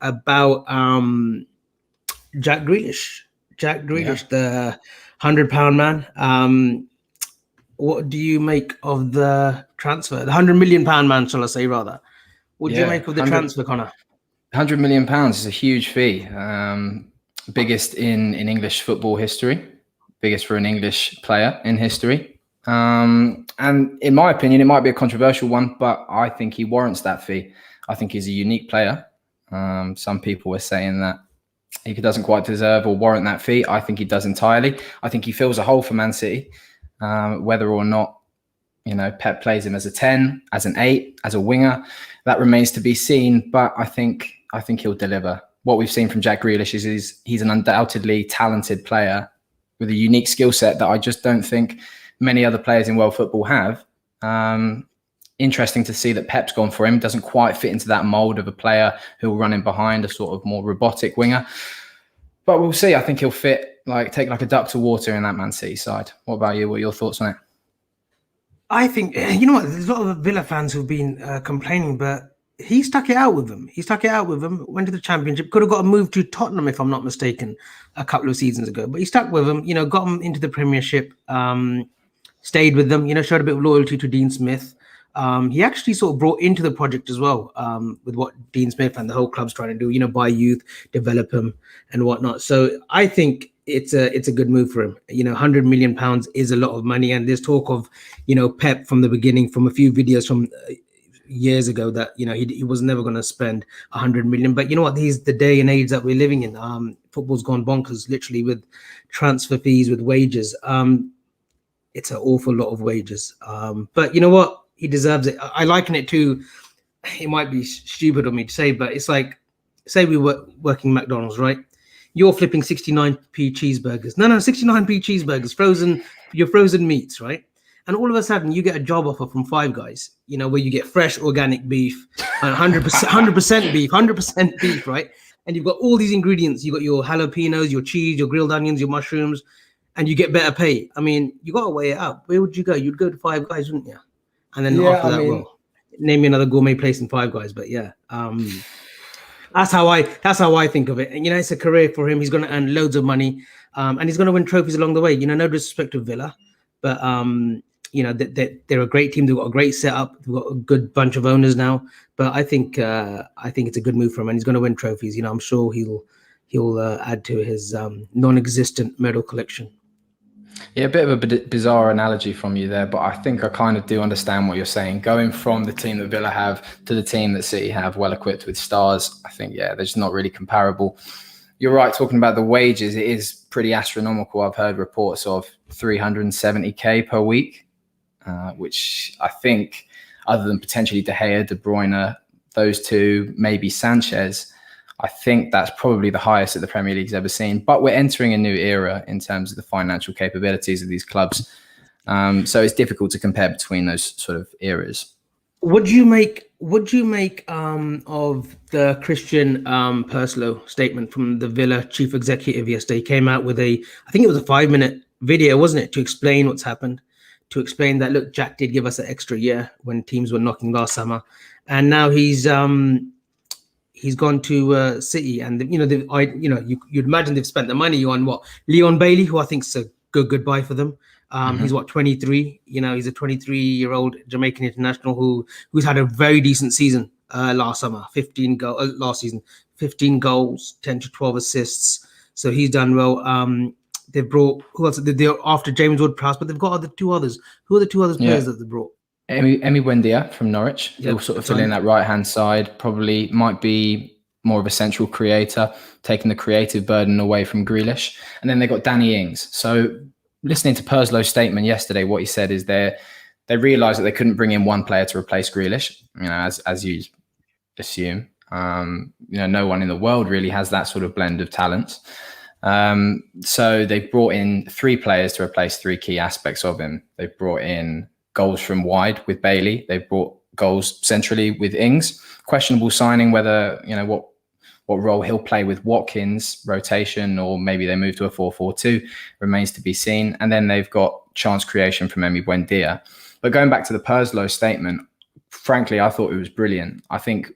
about Jack Grealish. The £100 man. What do you make of the transfer? The £100 million man, shall I say, rather? What do you make of the transfer, Conor? £100 million is a huge fee. Biggest in English football history. Biggest for an English player in history. And in my opinion, it might be a controversial one, but I think he warrants that fee. I think he's a unique player. Some people were saying that he doesn't quite deserve or warrant that fee. I think he does entirely. I think he fills a hole for Man City. Whether or not, Pep plays him as a 10, as an 8, as a winger, that remains to be seen. But I think he'll deliver. What we've seen from Jack Grealish is he's an undoubtedly talented player with a unique skill set that I just don't think many other players in world football have. Interesting to see that Pep's gone for him. Doesn't quite fit into that mold of a player who will run in behind, a sort of more robotic winger. But we'll see. I think he'll fit, take like a duck to water in that Man City side. What about you? What are your thoughts on it? I think, you know what, there's a lot of Villa fans who've been complaining, but he stuck it out with them. Went to the Championship, could have got a move to Tottenham, if I'm not mistaken, a couple of seasons ago. But he stuck with them, got them into the Premiership, stayed with them, showed a bit of loyalty to Dean Smith. He actually sort of brought into the project as well, with what Dean Smith and the whole club's trying to do, buy youth, develop him and whatnot. So I think it's a good move for him. £100 million is a lot of money. And there's talk of, Pep from the beginning, from a few videos from years ago, that, he was never going to spend 100 million. But you know what? These the day and age that we're living in. Football's gone bonkers, literally, with transfer fees, with wages. It's an awful lot of wages. But you know what? He deserves it. I liken it to, it might be stupid of me to say, but it's like, say we were working McDonald's, right? You're flipping 69p cheeseburgers. No, 69p cheeseburgers, frozen meats, right? And all of a sudden you get a job offer from Five Guys, where you get fresh organic beef, 100% beef, 100% beef, right? And you've got all these ingredients. You've got your jalapenos, your cheese, your grilled onions, your mushrooms, and you get better pay. I mean, you got to weigh it up. Where would you go? You'd go to Five Guys, wouldn't you? And then after that, name me another gourmet place in Five Guys. But yeah, that's how I think of it. And it's a career for him. He's going to earn loads of money, and he's going to win trophies along the way. No disrespect to Villa, but they're a great team. They've got a great setup. They've got a good bunch of owners now. But I think it's a good move for him, and he's going to win trophies. I'm sure he'll add to his non-existent medal collection. Yeah, a bit of a bizarre analogy from you there, but I think I kind of do understand what you're saying. Going from the team that Villa have to the team that City have, well equipped with stars, I think, they're just not really comparable. You're right, talking about the wages, it is pretty astronomical. I've heard reports of 370k per week, which I think, other than potentially De Gea, De Bruyne, those two, maybe Sanchez, I think that's probably the highest that the Premier League's ever seen. But we're entering a new era in terms of the financial capabilities of these clubs. So it's difficult to compare between those sort of eras. What do you make of the Christian Purslow statement from the Villa chief executive yesterday? He came out with I think it was a 5-minute video, wasn't it, to explain what's happened, to explain that, look, Jack did give us an extra year when teams were knocking last summer. And now he's gone to City, and you'd imagine they've spent the money on what, Leon Bailey, who I think is a good buy for them. He's 23. He's a 23-year-old Jamaican international who's had a very decent season last summer. 15 goals, 10 to 12 assists. So he's done well. They've brought, who else? They're after James Ward-Prowse, but they've got two others. Who are the two other players that they brought? Emi Buendia from Norwich. He'll sort of fill in that right-hand side. Probably might be more of a central creator, taking the creative burden away from Grealish. And then they got Danny Ings. So listening to Perslow's statement yesterday, what he said is they realised that they couldn't bring in one player to replace Grealish, as you assume. No one in the world really has that sort of blend of talents. So they brought in 3 players to replace 3 key aspects of him. They brought in goals from wide with Bailey. They brought goals centrally with Ings. Questionable signing, whether, what role he'll play with Watkins, rotation, or maybe they move to a 4-4-2, remains to be seen. And then they've got chance creation from Emi Buendia. But going back to the Purslow statement, frankly, I thought it was brilliant. I think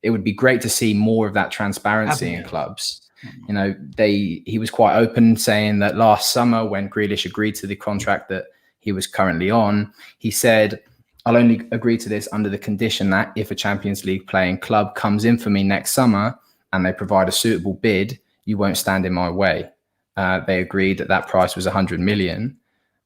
it would be great to see more of that transparency in clubs. You know, he was quite open saying that last summer when Grealish agreed to the contract that he was currently on, he said, I'll only agree to this under the condition that if a Champions League playing club comes in for me next summer and they provide a suitable bid, you won't stand in my way. They agreed that price was 100 million.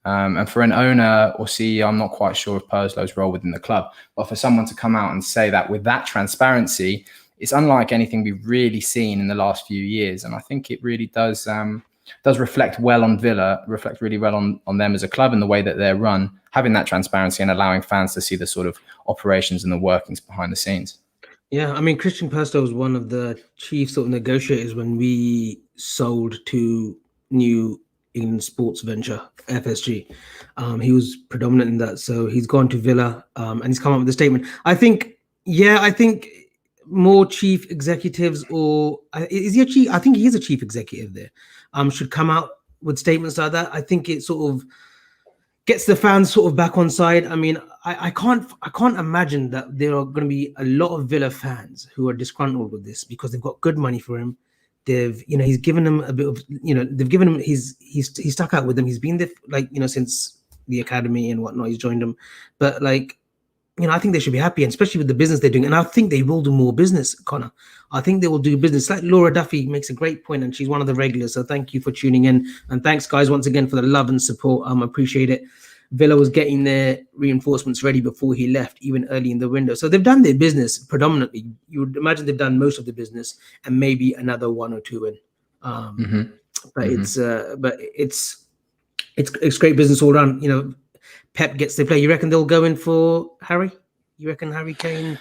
And for an owner or CEO, I'm not quite sure of Perslow's role within the club, but for someone to come out and say that with that transparency, it's unlike anything we've really seen in the last few years. And I think it really does reflect well on Villa, reflect really well on them as a club and the way that they're run, having that transparency and allowing fans to see the sort of operations and the workings behind the scenes. Yeah, I mean, Christian Perstow was one of the chief sort of negotiators when we sold to New England Sports Venture, FSG. He was predominant in that. So he's gone to Villa and he's come up with a statement. I think more chief executives, or is he a chief? I think he is a chief executive there. Should come out with statements like that. I think it sort of gets the fans sort of back on side. I mean, I can't imagine that there are going to be a lot of Villa fans who are disgruntled with this because they've got good money for him. He's given them a bit of, they've given him, he's stuck out with them. He's been there since the academy and whatnot. He's joined them, but I think they should be happy, and especially with the business they're doing. And I think they will do more business, Connor. I think they will do business. Like Laura Duffy makes a great point, and she's one of the regulars. So thank you for tuning in. And thanks, guys, once again for the love and support. I appreciate it. Villa was getting their reinforcements ready before he left, even early in the window. So they've done their business predominantly. You would imagine they've done most of the business and maybe another one or two in. But it's great business all around. Pep gets to play. You reckon they'll go in for Harry? You reckon Harry Kane?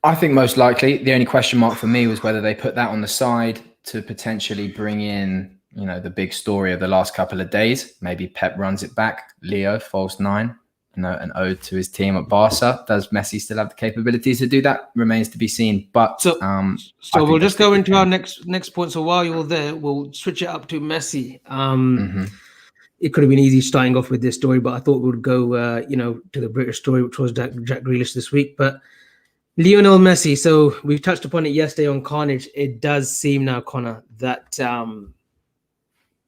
I think most likely. The only question mark for me was whether they put that on the side to potentially bring in, the big story of the last couple of days. Maybe Pep runs it back. Leo, false nine, an ode to his team at Barca. Does Messi still have the capabilities to do that? Remains to be seen. But so we'll just go into our next point. So while you're there, we'll switch it up to Messi. It could have been easy starting off with this story, but I thought we would go, to the British story, which was Jack Grealish this week. But Lionel Messi, so we touched upon it yesterday on Carnage. It does seem now, Connor, that,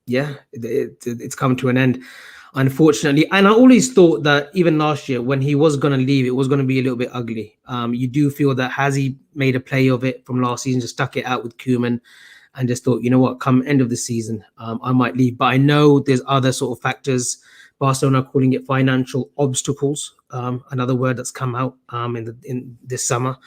it's come to an end, unfortunately. And I always thought that even last year, when he was going to leave, it was going to be a little bit ugly. You do feel that has he made a play of it from last season, just stuck it out with Koeman, and just thought, come end of the season, I might leave. But I know there's other sort of factors. Barcelona are calling it financial obstacles, another word that's come out in this summer.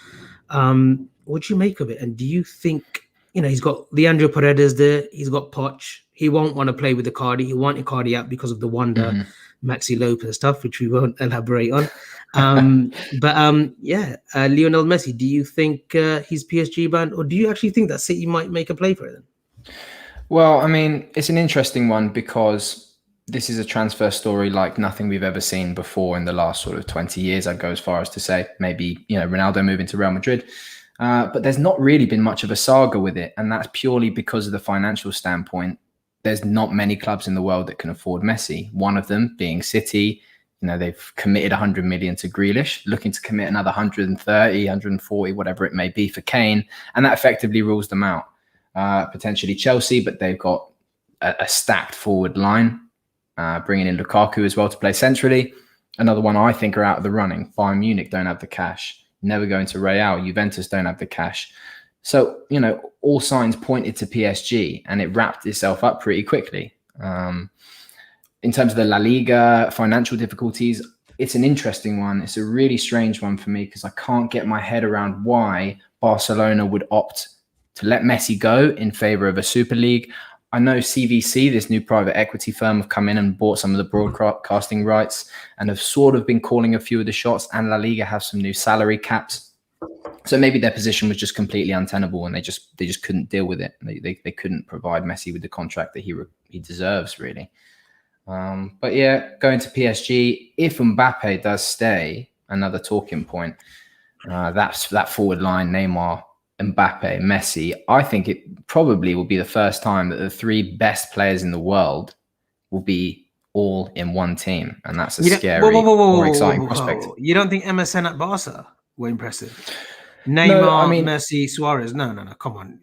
What do you make of it? And do you think, he's got Leandro Paredes there, he's got Poch. He won't want to play with Icardi. He wanted Icardi out because of the Wanda, Maxi Lopez stuff, which we won't elaborate on. Lionel Messi, do you think he's PSG banned, or do you actually think that City might make a play for it then? Well, I mean, it's an interesting one because this is a transfer story like nothing we've ever seen before in the last sort of 20 years. I'd go as far as to say maybe, Ronaldo moving to Real Madrid. But there's not really been much of a saga with it. And that's purely because of the financial standpoint. There's not many clubs in the world that can afford Messi. One of them being City. They've committed 100 million to Grealish, looking to commit another 130, 140, whatever it may be for Kane. And that effectively rules them out. Potentially Chelsea, but they've got a stacked forward line, bringing in Lukaku as well to play centrally. Another one I think are out of the running. Bayern Munich don't have the cash. Never going to Real. Juventus don't have the cash. So, all signs pointed to PSG, and it wrapped itself up pretty quickly. In terms of the La Liga financial difficulties, it's an interesting one. It's a really strange one for me because I can't get my head around why Barcelona would opt to let Messi go in favor of a Super League. I know CVC, this new private equity firm, have come in and bought some of the broadcasting rights and have sort of been calling a few of the shots, and La Liga have some new salary caps. So maybe their position was just completely untenable and they just couldn't deal with it. They couldn't provide Messi with the contract that he deserves, really. But yeah, going to PSG, if Mbappe does stay, another talking point, that's that forward line, Neymar, Mbappe, Messi. I think it probably will be the first time that the three best players in the world will be all in one team. And that's a scary or exciting prospect. You don't think MSN at Barca were impressive? Neymar, No, I mean, Messi, Suarez. No, come on.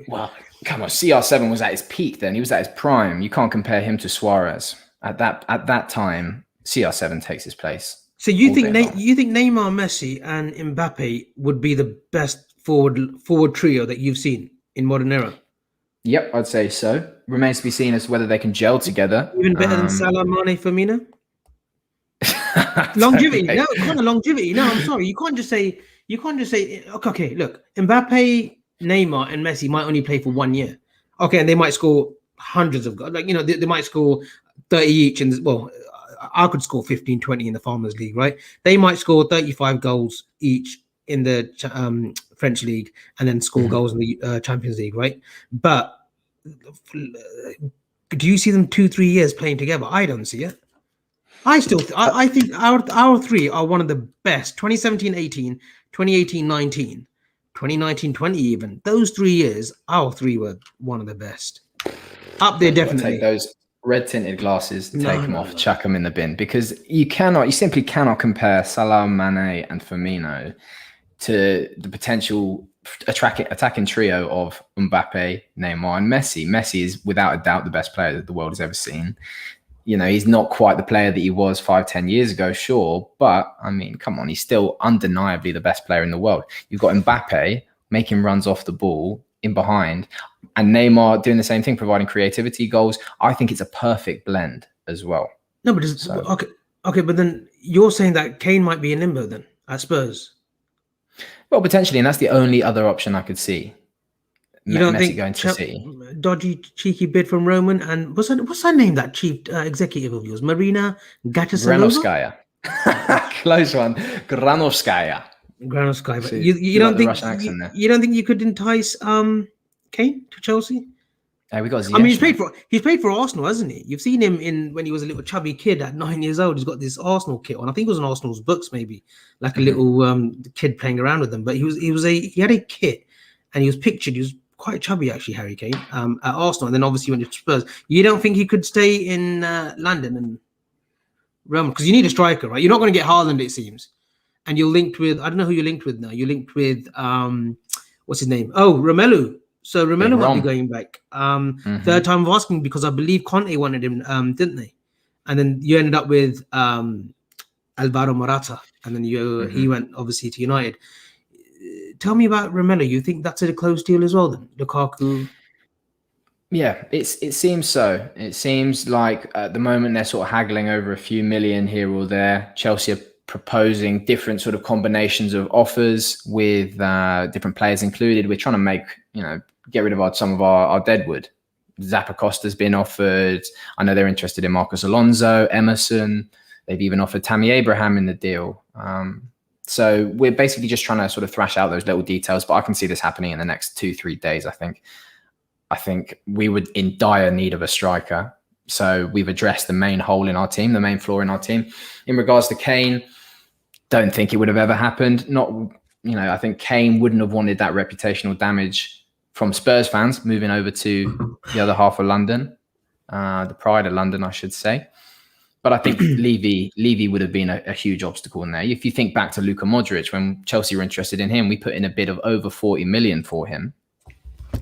well, come on. CR7 was at his peak then. He was at his prime. You can't compare him to Suarez. At that time, CR7 takes his place. So you all think day long. you think Neymar, Messi, and Mbappe would be the best forward trio that you've seen in modern era? Yep, I'd say so. Remains to be seen as whether they can gel together. Even better than Salah, Mane, Firmino? I don't Longevity, know. no, kind of longevity. No, I'm sorry, you can't just say. Okay, look, Mbappe, Neymar, and Messi might only play for 1 year. Okay, and they might score hundreds of goals. Like, they might score 30 each, and well, I could score 15, 20 in the Farmers League, right? They might score 35 goals each in the French League, and then score goals in the Champions League, right? But do you see them 2-3 years playing together? I don't see it. I think our three are one of the best. 2017-18, 2018-19, 2019-20 even. Those 3 years, our three were one of the best. Up there, definitely. Take those red tinted glasses, take them off, chuck them in the bin, because you simply cannot compare Salah, Mane, and Firmino to the potential attacking trio of Mbappe, Neymar, and Messi. Messi is without a doubt the best player that the world has ever seen. He's not quite the player that he was 5-10 years ago, sure, but I mean, come on, he's still undeniably the best player in the world. You've got Mbappe making runs off the ball in behind, and Neymar doing the same thing, providing creativity, goals. I think it's a perfect blend as well. No, but okay, but then you're saying that Kane might be in limbo then at Spurs. Well, potentially, and that's the only other option I could see. You don't think going to City? Dodgy, cheeky bid from Roman, and what's her name? That chief executive of yours, Marina Gatasanova? Granovskaya. Close one. Granovskaya. But you don't think you don't think you could entice Kane to Chelsea? We got Ziyech. I mean, he's played for Arsenal, hasn't he? You've seen him when he was a little chubby kid at 9 years old. He's got this Arsenal kit on. I think it was on Arsenal's books, maybe like a little kid playing around with them. But he had a kit, and he was pictured. He was quite chubby, actually, Harry Kane, at Arsenal, and then obviously went to Spurs. You don't think he could stay in London and Rome? Because you need a striker, right? You're not going to get Haaland, it seems. And you're linked with, I don't know who you're linked with now. You're linked with, what's his name? Oh, Romelu. So Romelu might be going back. Third time of asking, because I believe Conte wanted him, didn't they? And then you ended up with Alvaro Morata, and then he went obviously to United. Tell me about Romelu. You think that's a close deal as well then? Lukaku? Yeah, it seems so. It seems like at the moment they're sort of haggling over a few million here or there. Chelsea are proposing different sort of combinations of offers with different players included. We're trying to get rid of some of our deadwood. Zappacosta's been offered. I know they're interested in Marcos Alonso, Emerson. They've even offered Tammy Abraham in the deal. So we're basically just trying to sort of thrash out those little details, but I can see this happening in the next 2-3 days, I think. I think we would in dire need of a striker. So we've addressed the main hole in our team, the main flaw in our team. In regards to Kane, don't think it would have ever happened. I think Kane wouldn't have wanted that reputational damage from Spurs fans moving over to the other half of London, the pride of London, I should say. But I think Levy would have been a huge obstacle in there. If you think back to Luka Modric, when Chelsea were interested in him, we put in a bid of over 40 million for him.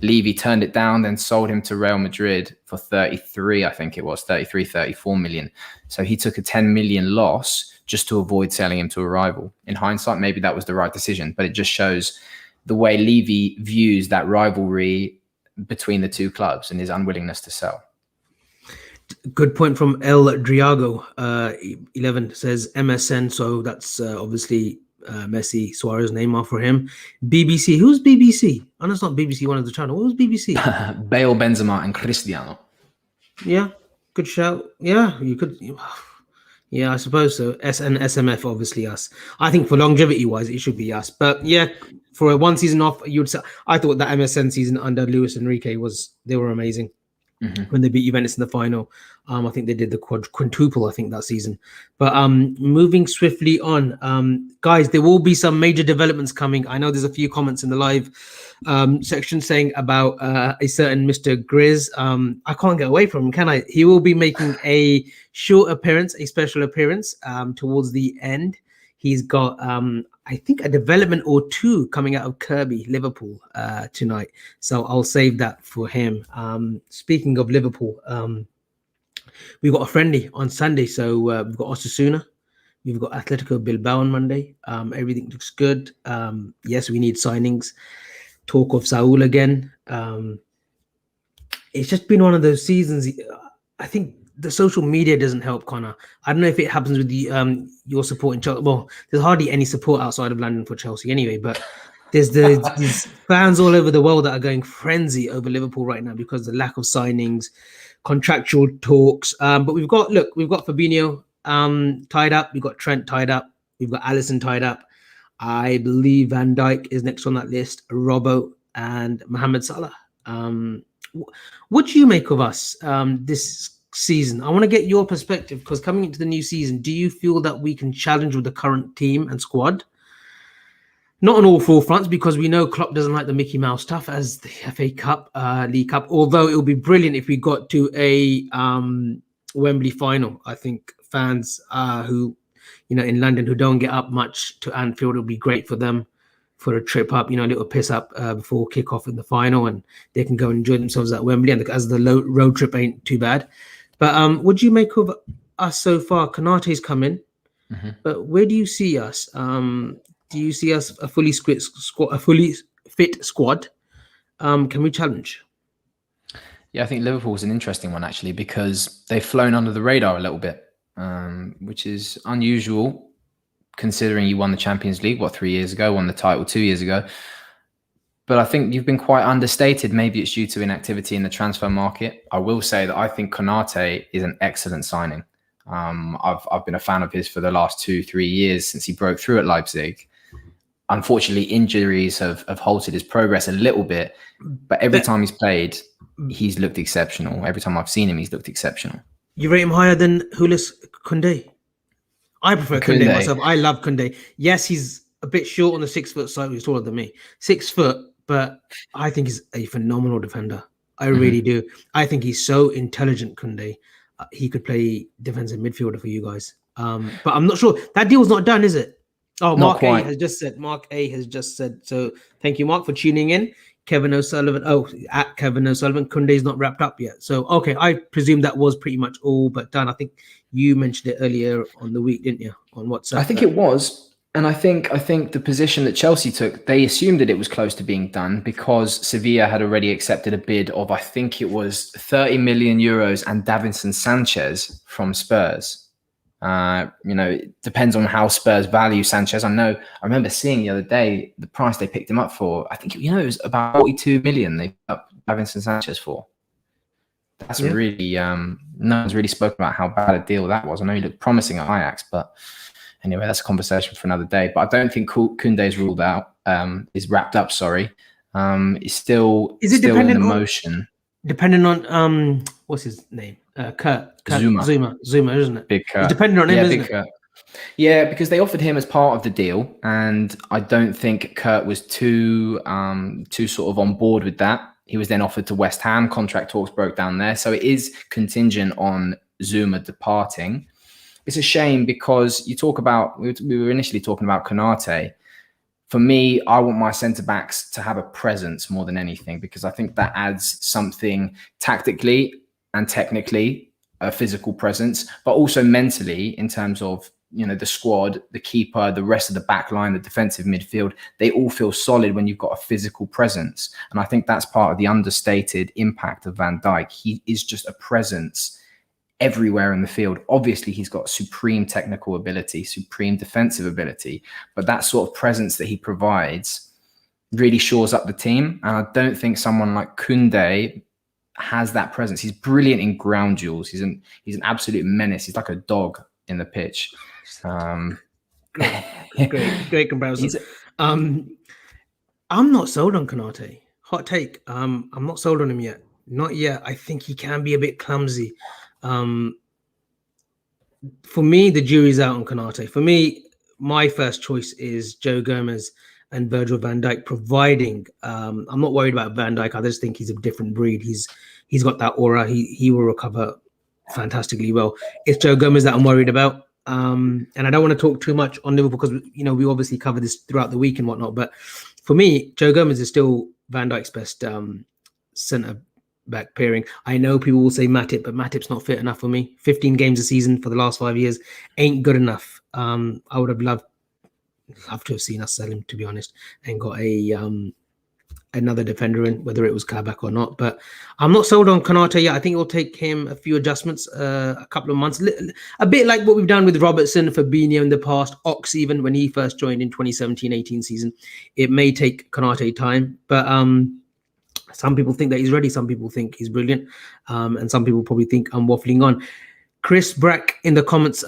Levy turned it down, then sold him to Real Madrid for 34 million. So he took a 10 million loss just to avoid selling him to a rival. In hindsight, maybe that was the right decision, but it just shows the way Levy views that rivalry between the two clubs and his unwillingness to sell. Good point from El Driago. 11 says MSN, so that's obviously Messi, Suarez, Neymar for him. BBC. Who's BBC? I know it's not BBC One of the channel. What was BBC? Bale, Benzema, and Cristiano. Yeah, good shout. Yeah, you could. Yeah, I suppose so. SMF, obviously us. I think for longevity-wise, it should be us. But yeah, for a one season off, you'd say. I thought that MSN season under Luis Enrique they were amazing. When they beat Juventus in the final. I think they did the quintuple, I think, that season. But moving swiftly on, guys, there will be some major developments coming. I know there's a few comments in the live section saying about a certain Mr. Grizz. I can't get away from him, can I? He will be making a short appearance, a special appearance towards the end. He's got, I think, a development or two coming out of Kirby, Liverpool, tonight. So I'll save that for him. Speaking of Liverpool, we've got a friendly on Sunday. So we've got Osasuna. We've got Atletico Bilbao on Monday. Everything looks good. Yes, we need signings. Talk of Saul again. It's just been one of those seasons. I think the social media doesn't help, Connor. I don't know if it happens with the your support in Chelsea. Well, there's hardly any support outside of London for Chelsea anyway, but there's these fans all over the world that are going frenzy over Liverpool right now because of the lack of signings, contractual talks. But we've got Fabinho tied up, we've got Trent tied up, we've got Alisson tied up. I believe Van Dijk is next on that list, Robbo and Mohamed Salah. What do you make of us this season? I want to get your perspective, because coming into the new season, do you feel that we can challenge with the current team and squad? Not on all four fronts, because we know Klopp doesn't like the Mickey Mouse stuff as the FA Cup, League Cup, although it would be brilliant if we got to a Wembley final. I think fans who, in London, who don't get up much to Anfield, it would be great for them for a trip up, a little piss up before kickoff in the final, and they can go and enjoy themselves at Wembley, and as the road trip ain't too bad. But what do you make of us so far? Konate's come in, but where do you see us? Do you see us a fully fit squad? Can we challenge? Yeah, I think Liverpool's an interesting one, actually, because they've flown under the radar a little bit, which is unusual considering you won the Champions League, 3 years ago, won the title 2 years ago. But I think you've been quite understated. Maybe it's due to inactivity in the transfer market. I will say that I think Konate is an excellent signing. I've been a fan of his for the last 2-3 years since he broke through at Leipzig. Unfortunately, injuries have halted his progress a little bit, but every time he's played, he's looked exceptional. Every time I've seen him, he's looked exceptional. You rate him higher than Julius Koundé? I prefer Koundé myself. I love Koundé. Yes, he's a bit short on the 6 foot side. He's taller than me. 6 foot, but I think he's a phenomenal defender. I really do. I think he's so intelligent, Koundé. He could play defensive midfielder for you guys. But I'm not sure. That deal's not done, is it? Oh, Mark A has just said. So thank you, Mark, for tuning in. Kevin O'Sullivan. At Kevin O'Sullivan. Koundé's not wrapped up yet. So, okay, I presume that was pretty much all but done. I think you mentioned it earlier on the week, didn't you? On WhatsApp. I think it was. And I think the position that Chelsea took, they assumed that it was close to being done because Sevilla had already accepted a bid of, I think it was 30 million euros and Davinson Sanchez from Spurs. It depends on how Spurs value Sanchez. I remember seeing the other day the price they picked him up for. I think it was about 42 million they picked up Davinson Sanchez for. That's really no one's really spoken about how bad a deal that was. I know he looked promising at Ajax, but anyway, that's a conversation for another day. But I don't think Koundé's ruled out. Is wrapped up. Sorry, it's still in the motion. Depending on what's his name? Kurt Zuma, isn't it? Big Kurt. It's depending on him, isn't it? Kurt. Yeah, because they offered him as part of the deal, and I don't think Kurt was too sort of on board with that. He was then offered to West Ham. Contract talks broke down there, so it is contingent on Zuma departing. It's a shame because we were initially talking about Konate. For me, I want my centre-backs to have a presence more than anything, because I think that adds something tactically and technically, a physical presence, but also mentally in terms of, the squad, the keeper, the rest of the back line, the defensive midfield. They all feel solid when you've got a physical presence. And I think that's part of the understated impact of Van Dijk. He is just a presence everywhere in the field. Obviously, he's got supreme technical ability, supreme defensive ability, but that sort of presence that he provides really shores up the team. And I don't think someone like Koundé has that presence. He's brilliant in ground duels. He's an absolute menace. He's like a dog in the pitch. Great comparison. I'm not sold on Konate. Hot take. I'm not sold on him yet. Not yet. I think he can be a bit clumsy. For me, the jury's out on Konate. For me, my first choice is Joe Gomez and Virgil van Dijk, providing I'm not worried about Van Dijk. I just think he's a different breed. He's got that aura. He will recover fantastically well. It's Joe Gomez that I'm worried about. And I don't want to talk too much on Liverpool because we obviously cover this throughout the week and whatnot. But for me, Joe Gomez is still Van Dijk's best centre back pairing. I know people will say Matip, but Matip's not fit enough for me. 15 games a season for the last 5 years ain't good enough. I would have loved to have seen us sell him, to be honest, and got another defender in, whether it was Kabak or not. But I'm not sold on Konate yet. I think it will take him a few adjustments, a couple of months, a bit like what we've done with Robertson, Fabinho in the past, Ox even when he first joined in 2017-18 season. It may take Konate time, but some people think that he's ready. Some people think he's brilliant. And some people probably think I'm waffling on. Chris Brack in the comments,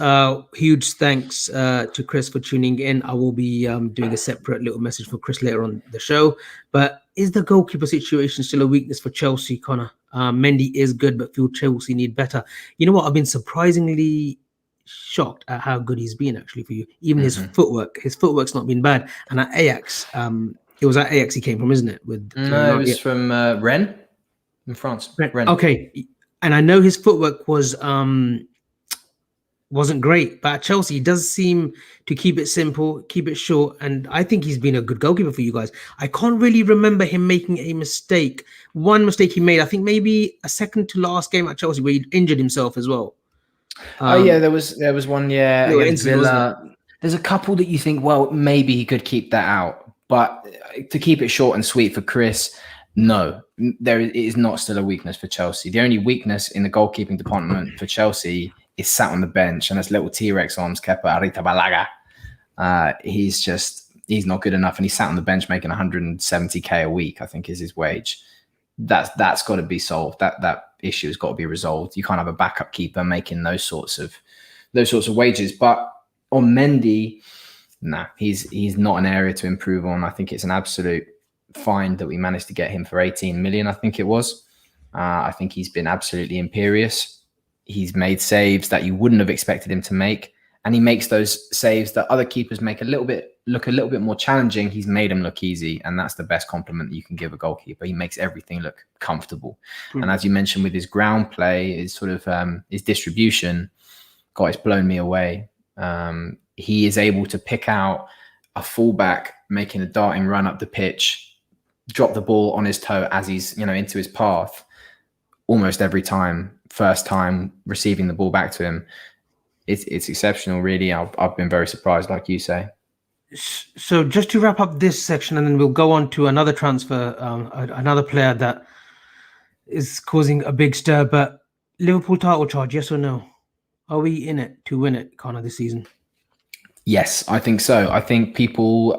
huge thanks to Chris for tuning in. I will be doing a separate little message for Chris later on the show. But is the goalkeeper situation still a weakness for Chelsea, Connor? Mendy is good, but feel Chelsea need better. You know what? I've been surprisingly shocked at how good he's been actually for you. Even his footwork's not been bad. And at Ajax, it was at Ajax he came from, isn't it? No, it was from Rennes in France. Rennes. Okay. And I know his footwork wasn't great, but at Chelsea, he does seem to keep it simple, keep it short, and I think he's been a good goalkeeper for you guys. I can't really remember him making a mistake. One mistake he made, I think maybe a second to last game at Chelsea where he injured himself as well. There was one, against Villa. There's a couple that you think, well, maybe he could keep that out, but to keep it short and sweet for Chris, no, it is not still a weakness for Chelsea. The only weakness in the goalkeeping department for Chelsea is sat on the bench, and that's little T-Rex arms, Kepa Arrizabalaga. He's not good enough, and he's sat on the bench making 170k a week, I think is his wage. That's got to be solved. That issue has got to be resolved. You can't have a backup keeper making those sorts of wages. But on Mendy, he's not an area to improve on. I think it's an absolute fine that we managed to get him for 18 million, I think it was. I think he's been absolutely imperious. He's made saves that you wouldn't have expected him to make, and he makes those saves that other keepers make look a little bit more challenging. He's made them look easy, and that's the best compliment you can give a goalkeeper. He makes everything look comfortable. And as you mentioned, with his ground play, his sort of his distribution, God, it's blown me away. He is able to pick out a fullback making a darting run up the pitch, drop the ball on his toe as he's into his path almost every time. First time receiving the ball back to him, it's exceptional, really. I've been very surprised, like you say. So just to wrap up this section, and then we'll go on to another transfer, another player that is causing a big stir. But Liverpool title charge, yes or no? Are we in it to win it, Conor, this season? Yes, I think so. I think people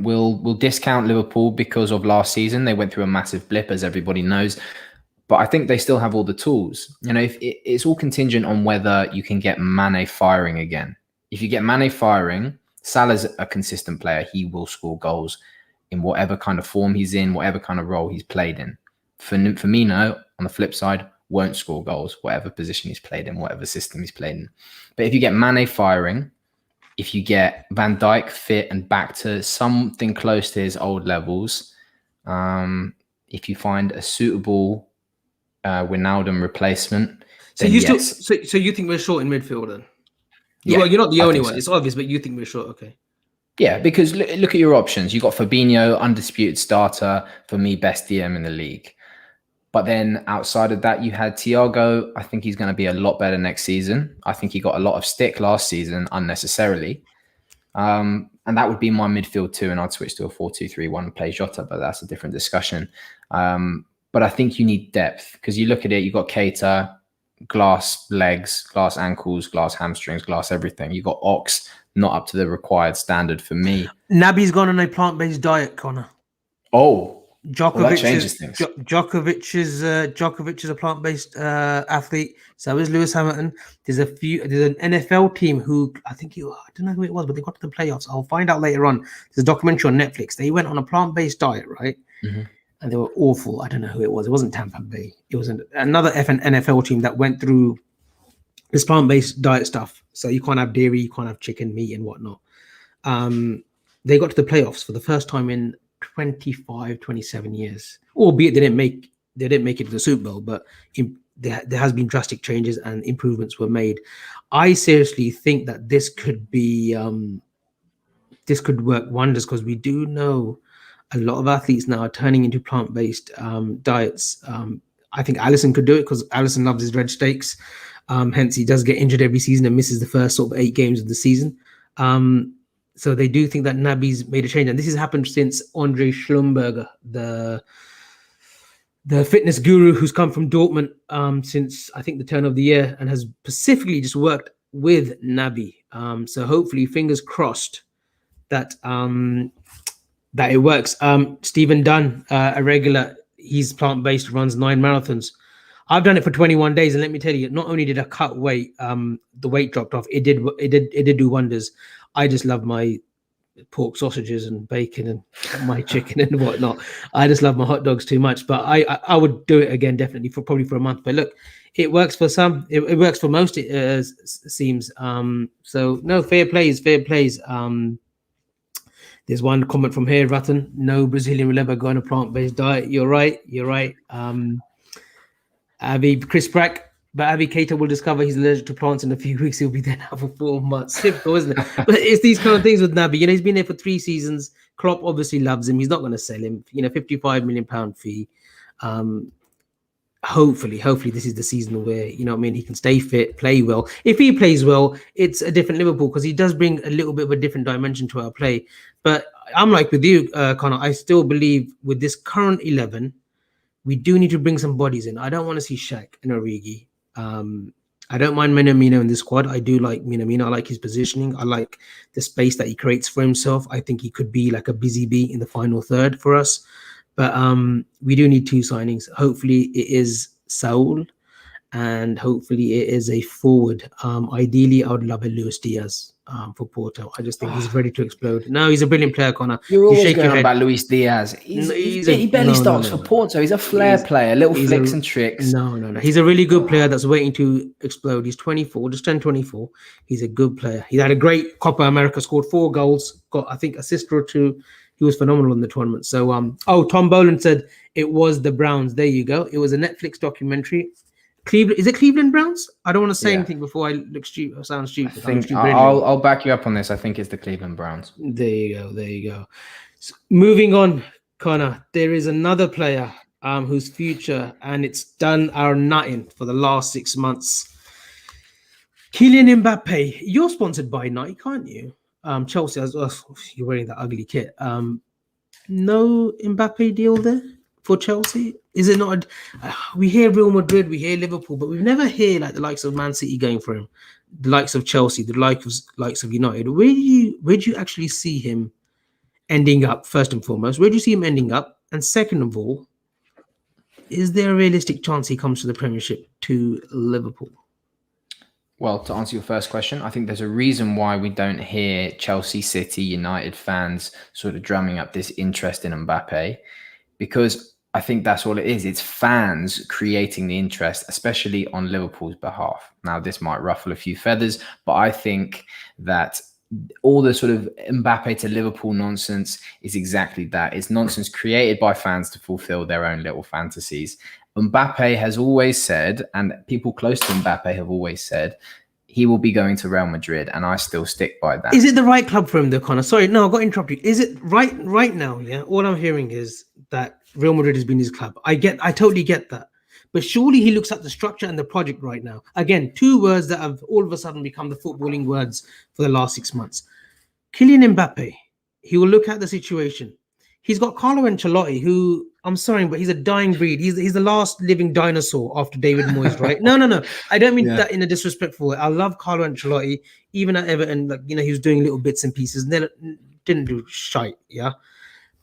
will discount Liverpool because of last season. They went through a massive blip, as everybody knows. But I think they still have all the tools. If it's all contingent on whether you can get Mane firing again. If you get Mane firing, Salah's a consistent player. He will score goals in whatever kind of form he's in, whatever kind of role he's played in. Firmino, on the flip side, won't score goals, whatever position he's played in, whatever system he's played in. But if you get Mane firing, if you get Van Dijk fit and back to something close to his old levels, if you find a suitable Wijnaldum replacement, so you think we're short in midfield then? Yeah, well, you're not the only one. So. It's obvious, but you think we're short. Okay. Yeah, because look at your options. You got Fabinho, undisputed starter, for me, best DM in the league. But then outside of that, you had Thiago. I think he's going to be a lot better next season. I think he got a lot of stick last season unnecessarily. And that would be my midfield too. And I'd switch to a 4-2-3-1 and play Jota, but that's a different discussion. But I think you need depth because you look at it, you've got Keita, glass legs, glass ankles, glass hamstrings, glass everything. You've got Ox, not up to the required standard for me. Naby's gone on a plant-based diet, Connor. Oh, Djokovic is a plant-based athlete. So is Lewis Hamilton. There's an NFL team who I don't know who it was, but they got to the playoffs. I'll find out later on. There's a documentary on Netflix. They went on a plant-based diet, right? Mm-hmm. And they were awful. I don't know who it was. It wasn't Tampa Bay. It was another NFL team that went through this plant-based diet stuff. So you can't have dairy, you can't have chicken, meat, and whatnot. They got to the playoffs for the first time in 27 years. Albeit they didn't make it to the Super Bowl, but there has been drastic changes and improvements were made. I seriously think that this could be this could work wonders, because we do know a lot of athletes now are turning into plant-based diets. I think Alisson could do it because Alisson loves his red steaks. Hence, he does get injured every season and misses the first sort of 8 games of the season. So they do think that Naby's made a change, and this has happened since Andre Schlumberger, the fitness guru who's come from Dortmund since I think the turn of the year, and has specifically just worked with Naby. So hopefully, fingers crossed that that it works. Stephen Dunn, a regular, he's plant-based, runs 9 marathons. I've done it for 21 days, and let me tell you, not only did I cut weight, the weight dropped off. It did do wonders. I just love my pork sausages and bacon and my chicken and whatnot. I just love my hot dogs too much. But I would do it again, definitely, probably for a month. But look, it works for some. It works for most. It seems. So no, fair plays. There's one comment from here, Ratan. No Brazilian will ever go on a plant-based diet. You're right. Avi, Chris Brack, but Avi Keita will discover he's allergic to plants in a few weeks. He'll be there now for 4 months. Simple, isn't it? But it's these kind of things with Naby. He's been there for 3 seasons. Klopp obviously loves him. He's not going to sell him. £55 million fee. Hopefully this is the season where, he can stay fit, play well. If he plays well, it's a different Liverpool, because he does bring a little bit of a different dimension to our play. But I'm like with you, Conor. I still believe with this current 11, we do need to bring some bodies in. I don't want to see Shaq and Origi. I don't mind Minamino in the squad. I do like Minamino. I like his positioning. I like the space that he creates for himself. I think he could be like a busy bee in the final third for us. But we do need 2 signings. Hopefully it is Saul, and hopefully it is a forward. Ideally, I would love a Luis Diaz for Porto. I just think he's ready to explode. No, he's a brilliant player, Conor. You're always going on about Luis Diaz. He barely starts for Porto. He's a flair player, little flicks and tricks. No. He's a really good player that's waiting to explode. He's 24, just turned 24. He's a good player. He had a great Copa America, scored 4 goals, got, I think, assist or 2. He was phenomenal in the tournament. So, Tom Boland said it was the Browns. There you go. It was a Netflix documentary. Cleveland, is it Cleveland Browns? I don't want to say anything before I look stupid or sound stupid. I'll back you up on this. I think it's the Cleveland Browns. There you go. So, moving on, Conor, there is another player whose future, and it's done our nutting for the last 6 months. Kylian Mbappe. You're sponsored by Nike, can't you? Chelsea as well. You're wearing that ugly kit. No Mbappe deal there for Chelsea? Is it not? We hear Real Madrid, we hear Liverpool, but we've never heard like the likes of Man City going for him, the likes of Chelsea, the likes of United. Where do you actually see him ending up? First and foremost, where do you see him ending up? And second of all, is there a realistic chance he comes to the Premiership to Liverpool? Well, to answer your first question, I think there's a reason why we don't hear Chelsea, City, United fans sort of drumming up this interest in Mbappe, because I think that's all it is. It's fans creating the interest, especially on Liverpool's behalf. Now, this might ruffle a few feathers, but I think that all the sort of Mbappe to Liverpool nonsense is exactly that. It's nonsense created by fans to fulfill their own little fantasies. Mbappe has always said, and people close to Mbappe have always said, he will be going to Real Madrid, and I still stick by that. Is it the right club for him, though, Conor? Sorry, no, I got to interrupt you. Is it right now? Yeah, all I'm hearing is that Real Madrid has been his club. I totally get that, but surely he looks at the structure and the project right now. Again, 2 words that have all of a sudden become the footballing words for the last 6 months. Kylian Mbappe. He will look at the situation. He's got Carlo Ancelotti, who, I'm sorry, but he's a dying breed. He's the last living dinosaur after David Moyes, right? No. I don't mean that in a disrespectful way. I love Carlo Ancelotti. Even at Everton, he was doing little bits and pieces. Didn't do shite, yeah?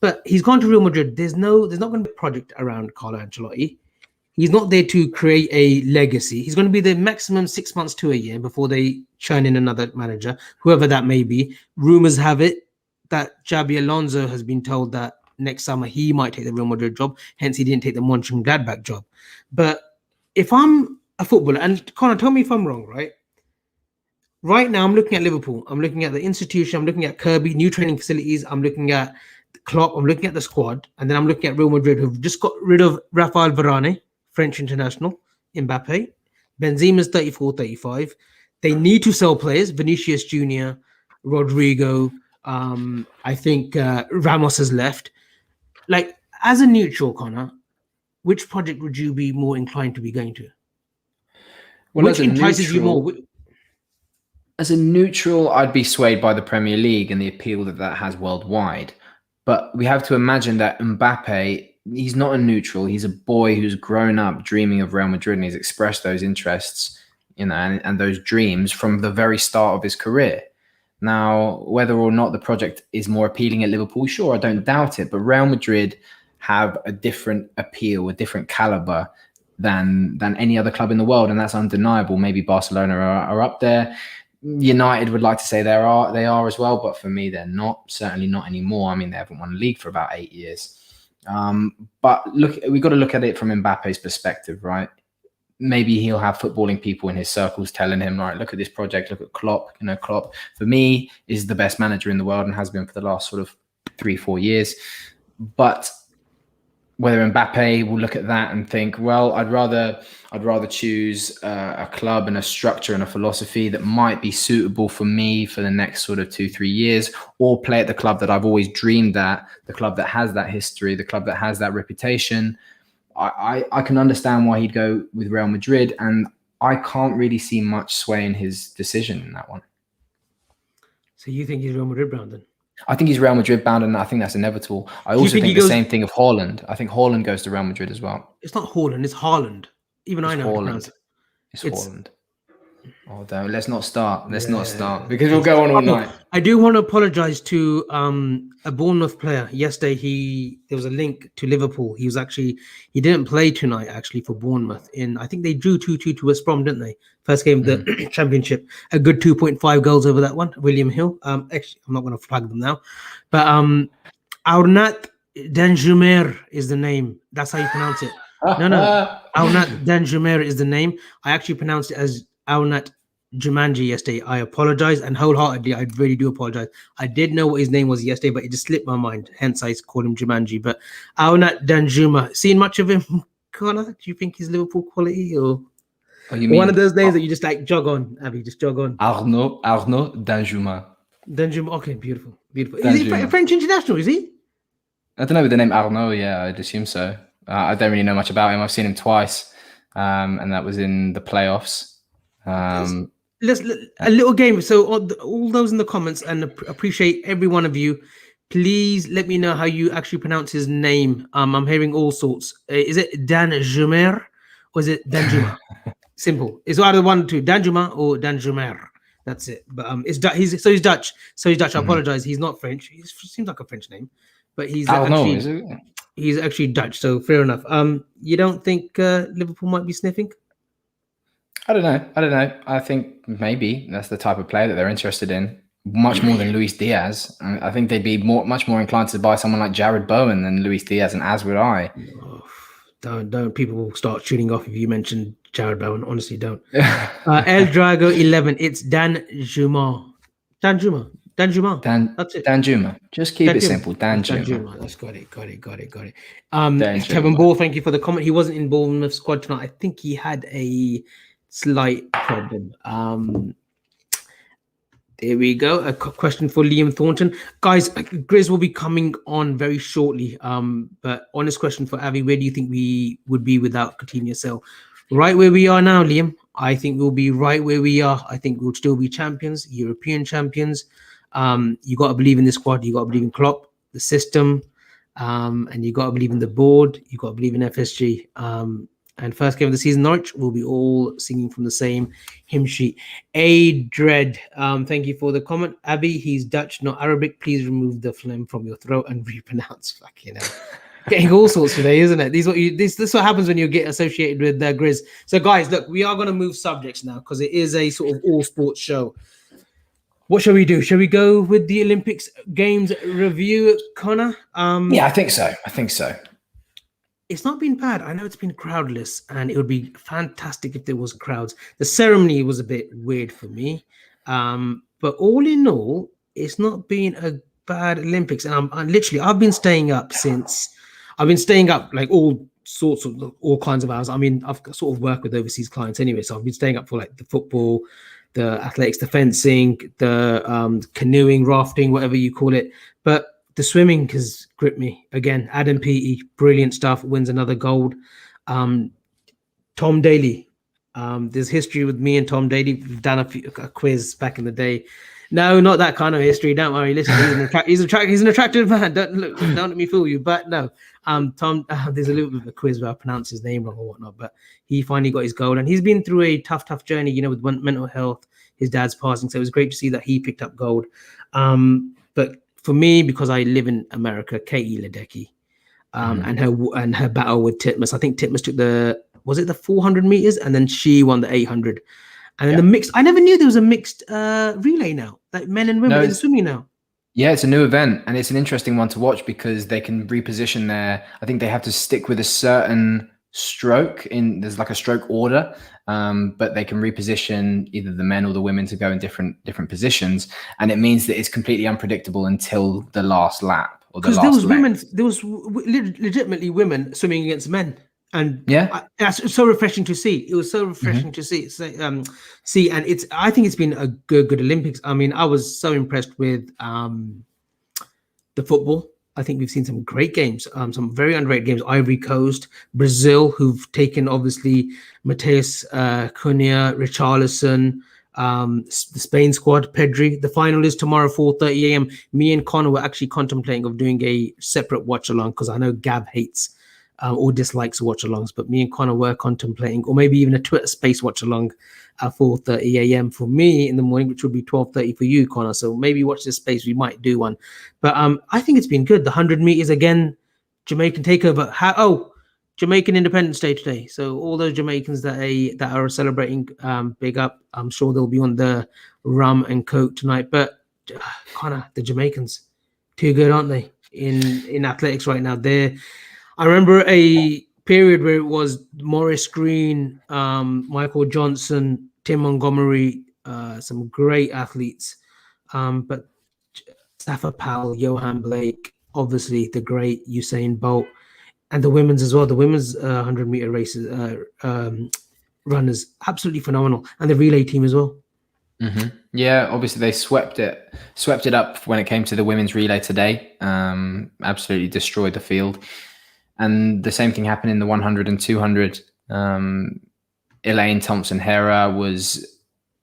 But he's gone to Real Madrid. There's not going to be a project around Carlo Ancelotti. He's not there to create a legacy. He's going to be there maximum 6 months to a year before they churn in another manager, whoever that may be. Rumors have it that Xabi Alonso has been told that next summer he might take the Real Madrid job. Hence, he didn't take the Mönchengladbach job. But if I'm a footballer, and Conor, tell me if I'm wrong, right? Right now, I'm looking at Liverpool. I'm looking at the institution. I'm looking at Kirby, new training facilities. I'm looking at Klopp. I'm looking at the squad. And then I'm looking at Real Madrid, who've just got rid of Rafael Varane, French international. Mbappe. Benzema's 34, 35. They need to sell players. Vinicius Jr., Rodrigo. I think Ramos has left. Like, as a neutral, Connor, which project would you be more inclined to be going to? Well, Which entices you more? As a neutral, I'd be swayed by the Premier League and the appeal that has worldwide. But we have to imagine that Mbappe, he's not a neutral. He's a boy who's grown up dreaming of Real Madrid, and he's expressed those interests, and those dreams from the very start of his career. Now, whether or not the project is more appealing at Liverpool, sure, I don't doubt it. But Real Madrid have a different appeal, a different caliber than any other club in the world, and that's undeniable. Maybe Barcelona are up there. United would like to say they are as well, but for me, they're not. Certainly not anymore. I mean, they haven't won a league for about 8 years. But look, we've got to look at it from Mbappe's perspective, right? Maybe he'll have footballing people in his circles telling him, right, look at this project, look at Klopp. Klopp, for me, is the best manager in the world and has been for the last sort of 3-4 years. But whether Mbappe will look at that and think, well, I'd rather choose a club and a structure and a philosophy that might be suitable for me for the next sort of 2-3 years, or play at the club that I've always dreamed at, the club that has that history, the club that has that reputation. I can understand why he'd go with Real Madrid, and I can't really see much sway in his decision in that one. So you think he's Real Madrid bound then? I think he's Real Madrid bound, and I think that's inevitable. I also think the same thing of Haaland. I think Haaland goes to Real Madrid as well. It's not Haaland, it's Haaland. Even I know how to pronounce it. It's Haaland. Oh, don't. Let's not start. Let's not start, because we'll go on all night. I do want to apologize to a Bournemouth player. Yesterday, there was a link to Liverpool. He didn't play tonight actually for Bournemouth. I think they drew 2-2 to West Brom, didn't they? First game of the Championship. A good 2.5 goals over that one. William Hill. Actually, I'm not going to flag them now, but Aurnat Danjumer is the name. That's how you pronounce it. No. Aurnat Danjumer is the name. I actually pronounced it as Aurnat Jumanji yesterday. I apologize, and wholeheartedly, I really do apologize. I did know what his name was yesterday, but it just slipped my mind. Hence, I called him Jumanji. But Aurnat Danjuma, seen much of him, Connor? Do you think he's Liverpool quality, or one of those names that you just like jog on, Abby? Just jog on. Arnaud Danjuma. Danjuma. Okay, beautiful. Is he French international? Is he? I don't know with the name Arnaud. Yeah, I'd assume so. I don't really know much about him. I've seen him twice, and that was in the playoffs. Let's a little game. So all those in the comments, and appreciate every one of you. Please let me know how you actually pronounce his name. I'm hearing all sorts. Is it Danjumer or is it Danjuma? Simple. It's either one or two, Danjuma or Danjumer. That's it. But he's Dutch. I apologize. He's not French. He seems like a French name, but he's actually Dutch. So fair enough. You don't think Liverpool might be sniffing? I don't know. I think maybe that's the type of player that they're interested in, much more than Luis Diaz. I think they'd be much more inclined to buy someone like Jared Bowen than Luis Diaz, and as would I. Oh, don't. People will start shooting off if you mention Jared Bowen. Honestly, don't. El Drago 11. It's Danjuma. That's it. Danjuma. Just keep it simple. Danjuma. That's got it. Kevin Ball, thank you for the comment. He wasn't in Bournemouth squad tonight. I think he had a slight problem. There we go. A question for Liam Thornton. Guys, Grizz will be coming on very shortly. But honest question for Avi, where do you think we would be without Coutinho Sell? Right where we are now, Liam. I think we'll be right where we are. I think we'll still be champions, European champions. You got to believe in the squad. You got to believe in Klopp, the system, and you got to believe in the board. You got to believe in FSG. And first game of the season, Norwich, will be all singing from the same hymn sheet. Dread, thank you for the comment. Abby, he's Dutch, not Arabic. Please remove the phlegm from your throat and repronounce. Fucking hell. Getting all sorts today, isn't it? This is what happens when you get associated with Grizz. So, guys, look, we are going to move subjects now because it is a sort of all sports show. What shall we do? Shall we go with the Olympics Games review, Connor? Yeah, I think so. It's not been bad. I know it's been crowdless, and it would be fantastic if there was crowds. The ceremony was a bit weird for me, but all in all, it's not been a bad Olympics. And I've been staying up like all sorts of all kinds of hours. I mean, I've sort of worked with overseas clients anyway, so I've been staying up for like the football, the athletics, the fencing, the canoeing, rafting, whatever you call it. But the swimming has gripped me again. Adam Peaty, brilliant stuff, wins another gold. Tom Daly. There's history with me and Tom Daly. We've done a quiz back in the day. No, not that kind of history. Don't worry. Listen, he's an attractive man. Don't let me fool you. But no, Tom. There's a little bit of a quiz where I pronounce his name wrong or whatnot. But he finally got his gold, and he's been through a tough journey. With mental health, his dad's passing. So it was great to see that he picked up gold. But for me, because I live in America, Katie Ledecky, and her battle with Titmus. I think Titmus took the 400 meters, and then she won the 800. And then the mixed, I never knew there was a mixed relay now, like men and women in swimming now. Yeah, it's a new event, and it's an interesting one to watch because they can reposition I think they have to stick with a certain stroke there's like a stroke order, but they can reposition either the men or the women to go in different positions, and it means that it's completely unpredictable until the last lap or the last because there was legitimately women swimming against men. And that's so refreshing to see. It was so refreshing to see. And I think it's been a good Olympics. I mean, I was so impressed with the football. I think we've seen some great games, some very underrated games. Ivory Coast, Brazil, who've taken obviously Mateus Cunha, Richarlison, the Spain squad, Pedri. The final is tomorrow, 4:30 a.m. Me and Conor were actually contemplating of doing a separate watch along because I know Gav hates or dislikes watch alongs, but me and Conor were contemplating, or maybe even a Twitter space watch along at 4:30 a.m. for me in the morning, which would be 12:30 for you, Conor. So maybe watch this space. We might do one, but I think it's been good. The 100 meters again, Jamaican takeover. Jamaican Independence Day today. So all those Jamaicans that are celebrating, big up. I'm sure they'll be on the rum and coke tonight. But Conor, the Jamaicans, too good, aren't they? In athletics right now, I remember a period where it was Maurice Green, Michael Johnson, Tim Montgomery, some great athletes. But Safa Powell, Johan Blake, obviously the great Usain Bolt, and the women's as well. The women's 100-meter races runners, absolutely phenomenal, and the relay team as well. Yeah, obviously they swept it up when it came to the women's relay today. Absolutely destroyed the field. And the same thing happened in the 100 and 200. Elaine Thompson-Hera was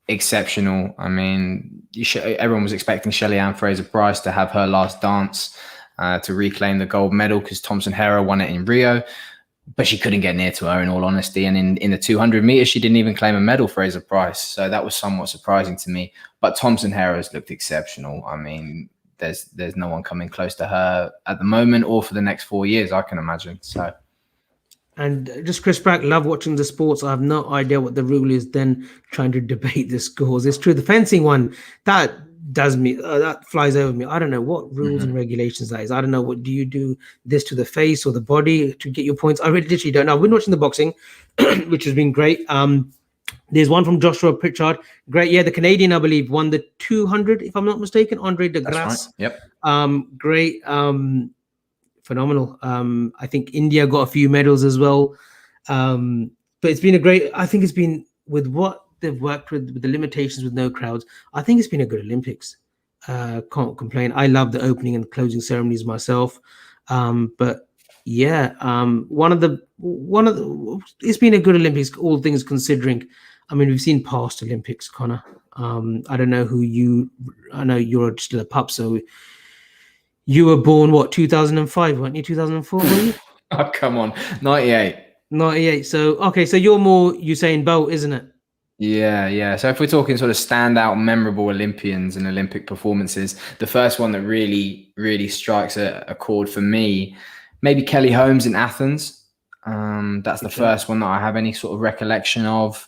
exceptional. I mean, everyone was expecting Shelly-Ann Fraser-Price to have her last dance to reclaim the gold medal because Thompson-Hera won it in Rio, but she couldn't get near to her, in all honesty. And in the 200 meters, she didn't even claim a medal, Fraser-Price. So that was somewhat surprising to me. But Thompson-Hera's looked exceptional. I mean, there's no one coming close to her at the moment or for the next 4 years, I can imagine. So, and just Chris Brack, love watching the sports. I have no idea what the rule is, then trying to debate the scores. It's true. The fencing one, that does me, that flies over me. I don't know what rules and regulations that is. I don't know. What do you do this to the face or the body to get your points? I really literally don't know. I've been watching the boxing, which has been great. There's one from Joshua Pritchard. Great. Yeah, the Canadian, I believe, won the 200, if I'm not mistaken. Andre de Grasse. Right. Yep. Great. Phenomenal. I think India got a few medals as well. But it's been I think it's been with what they've worked with the limitations with no crowds. I think it's been a good Olympics. Can't complain. I love the opening and closing ceremonies myself. But yeah, it's been a good Olympics, all things considering. I mean, we've seen past Olympics, Conor. I don't know I know you're still a pup, so you were born, 2005, weren't you? 2004, were you? Oh, come on. 98. 98. So, okay, so you're more Usain Bolt, isn't it? Yeah. So if we're talking sort of standout, memorable Olympians and Olympic performances, the first one that really, really strikes a chord for me, maybe Kelly Holmes in Athens. That's the first one that I have any sort of recollection of.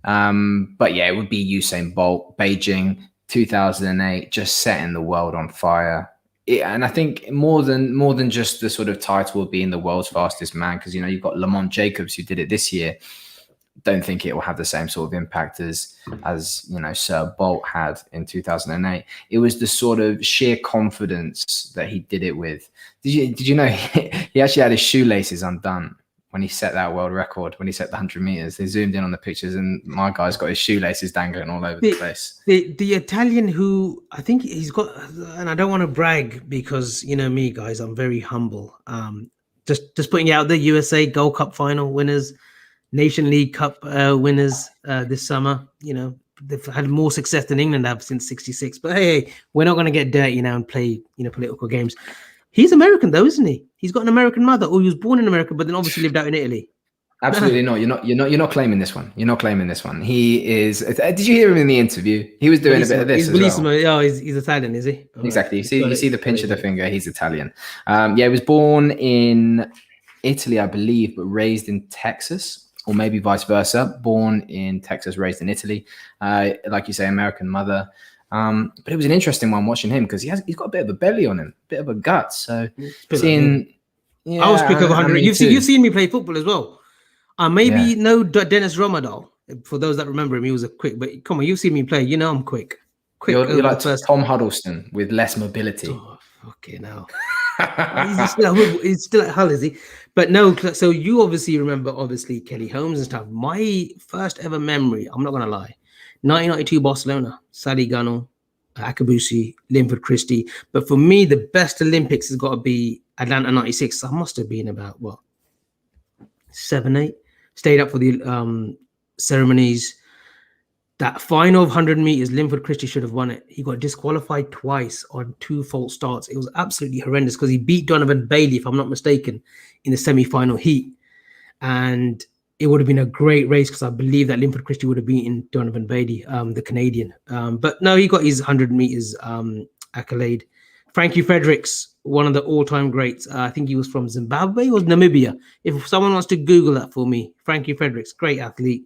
But yeah, it would be Usain Bolt, Beijing, 2008, just setting the world on fire. And I think more than just the sort of title of being the world's fastest man, because you've got Lamont Jacobs who did it this year. Don't think it will have the same sort of impact as Sir Bolt had in 2008. It was the sort of sheer confidence that he did it with. Did you know he actually had his shoelaces undone when he set that world record, when he set the 100 meters. They zoomed in on the pictures, and my guy's got his shoelaces dangling all over the place. The Italian who I think he's got, and I don't want to brag because you know me, guys, I'm very humble. Just putting it out there, USA Gold Cup final winners, Nation League Cup winners this summer. You know, they've had more success than England have since '66. But hey, we're not going to get dirty now and play political games. He's American though, isn't he? He's got an American mother, or he was born in America, but then obviously lived out in Italy. Absolutely not. You're not claiming this one. You're not claiming this one. He is. Did you hear him in the interview? He was doing a bit of this as well. Oh, he's Italian, is he? All exactly. Right. You see the pinch of the finger. He's Italian. He was born in Italy, I believe, but raised in Texas, or maybe vice versa. Born in Texas, raised in Italy. Like you say, American mother. But it was an interesting one watching him because he's got a bit of a belly on him, a bit of a gut. So seeing, I was quick over 100. You've seen me play football as well. No Dennis Romadal. For those that remember him, he was a quick. But come on, you've seen me play. You know I'm quick. You're like Tom Huddleston with less mobility. Oh, okay, now he's still at Hull, is he? But no. So you obviously remember Kelly Holmes and stuff. My first ever memory, I'm not gonna lie, 1992 Barcelona, Sally Gunnell, Akabusi, Linford Christie. But for me, the best Olympics has got to be Atlanta 96. I must have been about 7, 8. Stayed up for the ceremonies. That final 100 meters, Linford Christie should have won it. He got disqualified twice on 2 false starts. It was absolutely horrendous because he beat Donovan Bailey, if I'm not mistaken, in the semi-final heat. And it would have been a great race because I believe that Linford Christie would have beaten Donovan Bailey, the Canadian. But no, he got his 100 meters accolade. Frankie Fredericks, one of the all-time greats. I think he was from Zimbabwe or Namibia. If someone wants to Google that for me, Frankie Fredericks, great athlete.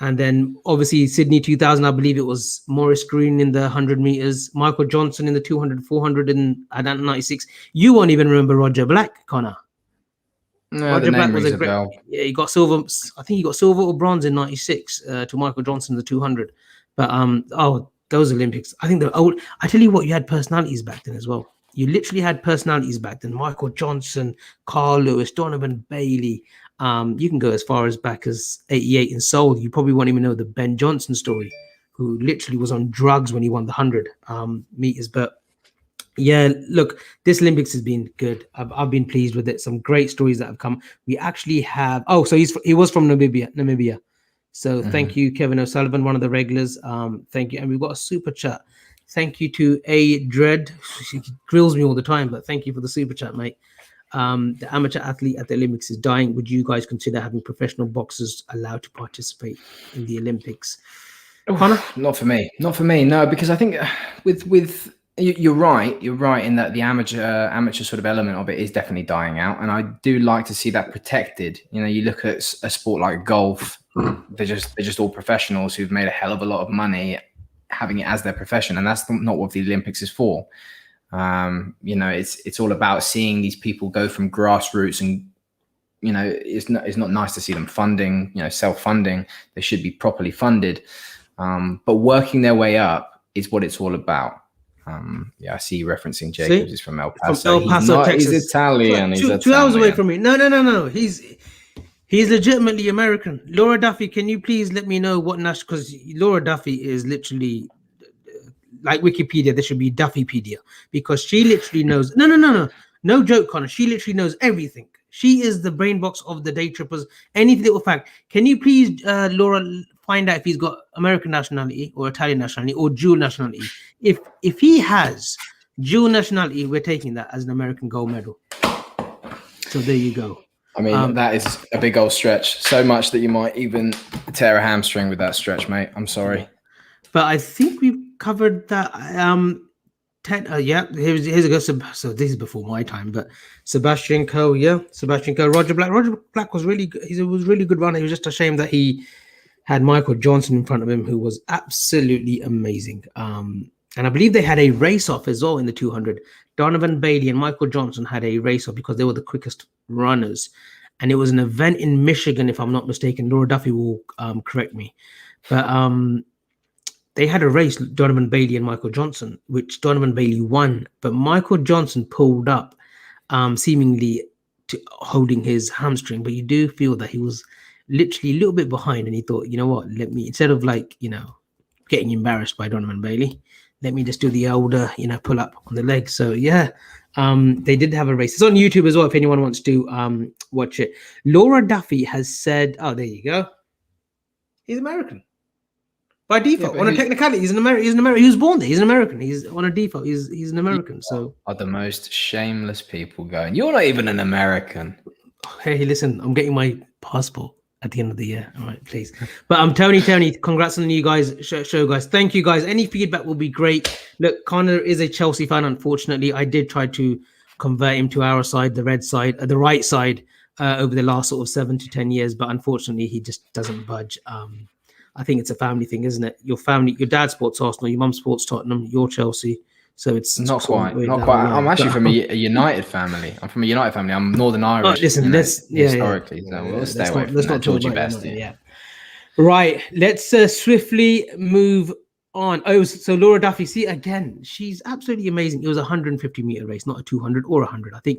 And then obviously Sydney 2000, I believe it was Maurice Green in the 100 meters, Michael Johnson in the 200, 400 in Atlanta 96. You won't even remember Roger Black, Connor. No, Roger Black was a great. Yeah, he got silver. I think he got silver or bronze in 96 to Michael Johnson in the 200. But those Olympics, I think they're old. I tell you what, you had personalities back then as well. You literally had personalities back then. Michael Johnson, Carl Lewis, Donovan Bailey. You can go as far as back as 88 in Seoul. You probably won't even know the Ben Johnson story, who literally was on drugs when he won the 100 meters. But yeah, look, this Olympics has been good. I've been pleased with it. Some great stories that have come. We actually have. Oh, so he was from Namibia. So thank you, Kevin O'Sullivan, one of the regulars. Thank you. And we've got a super chat. Thank you to A Dread. She grills me all the time, but thank you for the super chat, mate. The amateur athlete at the Olympics is dying. Would you guys consider having professional boxers allowed to participate in the Olympics? Connor? Not for me. No, because I think with you're right in that the amateur sort of element of it is definitely dying out, and I do like to see that protected. You know, you look at a sport like golf, they're just all professionals who've made a hell of a lot of money having it as their profession, and that's not what the Olympics is for. You know, it's all about seeing these people go from grassroots, and you know, it's not nice to see them funding, you know, self-funding. They should be properly funded, but working their way up is what it's all about. I see you referencing Jacobs. He's from El Paso. Texas. He's Italian. He's 2 hours away from me. No. He's legitimately American. Laura Duffy, can you please let me know what national? Because Laura Duffy is literally like Wikipedia. There should be Duffypedia because she literally knows. No joke, Connor. She literally knows everything. She is the brain box of the Daytrippers. Any little fact. Can you please, Laura, find out if he's got American nationality or Italian nationality or dual nationality? If he has dual nationality, we're taking that as an American gold medal. So there you go. I mean, that is a big old stretch. So much that you might even tear a hamstring with that stretch, mate. I'm sorry. But I think we've covered that. Here's a go. So this is before my time, but Sebastian Coe, Roger Black. Roger Black was really good. He was really good runner. It was just a shame that he had Michael Johnson in front of him, who was absolutely amazing. And I believe they had a race-off as well in the 200. Donovan Bailey and Michael Johnson had a race-off because they were the quickest runners. And it was an event in Michigan, if I'm not mistaken. Laura Duffy will correct me. But they had a race, Donovan Bailey and Michael Johnson, which Donovan Bailey won. But Michael Johnson pulled up seemingly to holding his hamstring, but you do feel that he was literally a little bit behind, and he thought, you know what, let me, instead of like, getting embarrassed by Donovan Bailey, let me just do the older, pull up on the leg. So yeah, they did have a race. It's on YouTube as well if anyone wants to watch it. Laura Duffy has said, oh, there you go. He's American. By default, on a technicality, he's an American. He was born there. He's an American. He's on a default. He's an American. So are the most shameless people going. You're not even an American. Hey, listen, I'm getting my passport at the end of the year. All right, please. But Tony, congrats on the new guys show, guys. Thank you, guys. Any feedback will be great. Look, Conor is a Chelsea fan. Unfortunately, I did try to convert him to our side, the red side, the right side, over the last sort of 7 to 10 years. But unfortunately, he just doesn't budge. I think it's a family thing, isn't it? Your family, your dad sports Arsenal, your mum sports Tottenham, you're Chelsea. So it's not quite. I'm actually from a United family. I'm from a United family. I'm Northern Irish. Listen, historically, so we'll stay away from that. Georgie Best. Yeah. Right. Let's swiftly move on. Oh, so Laura Duffy, see again, she's absolutely amazing. It was a 150-meter race, not a 200 or 100. I think,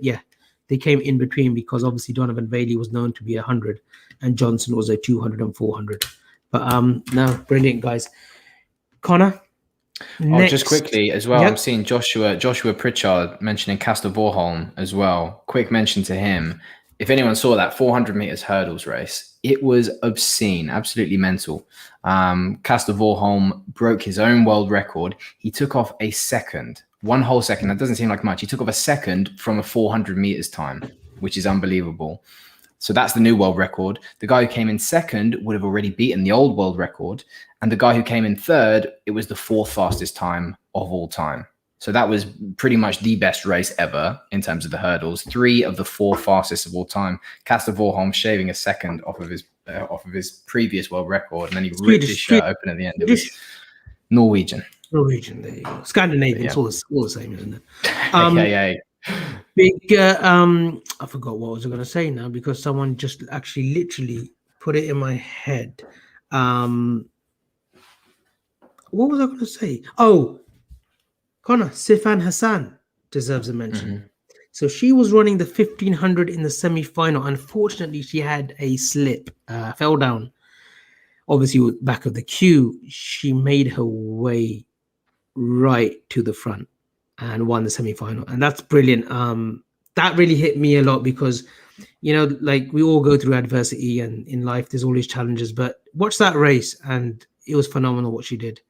they came in between because obviously Donovan Bailey was known to be 100 and Johnson was a 200 and 400. But no, brilliant, guys. Conor. Just quickly as well, I'm seeing Joshua Pritchard mentioning Castor Vorholm as well. Quick mention to him. If anyone saw that 400 meters hurdles race, it was obscene, absolutely mental. Castor Vorholm broke his own world record. He took off a second, 1 whole second. That doesn't seem like much. He took off a second from a 400 meters time, which is unbelievable. So that's the new world record. The guy who came in second would have already beaten the old world record. And the guy who came in third, it was the 4th fastest time of all time. So that was pretty much the best race ever in terms of the hurdles. 3 of the 4 fastest of all time. Castor Vorholm shaving a second off of his previous world record. And then he ripped his shirt open at the end. It was Norwegian, there you go. Scandinavian, it's all the same, isn't it? AKA. Big, I forgot what I was going to say now because someone just actually literally put it in my head. What was I going to say? Oh, Conor, Sifan Hassan deserves a mention. Mm-hmm. So she was running the 1500 in the semi-final. Unfortunately, she had a slip, fell down. Obviously, back of the queue, she made her way right to the front and won the semi-final. And that's brilliant. That really hit me a lot because, like we all go through adversity and in life, there's always challenges. But watch that race and it was phenomenal what she did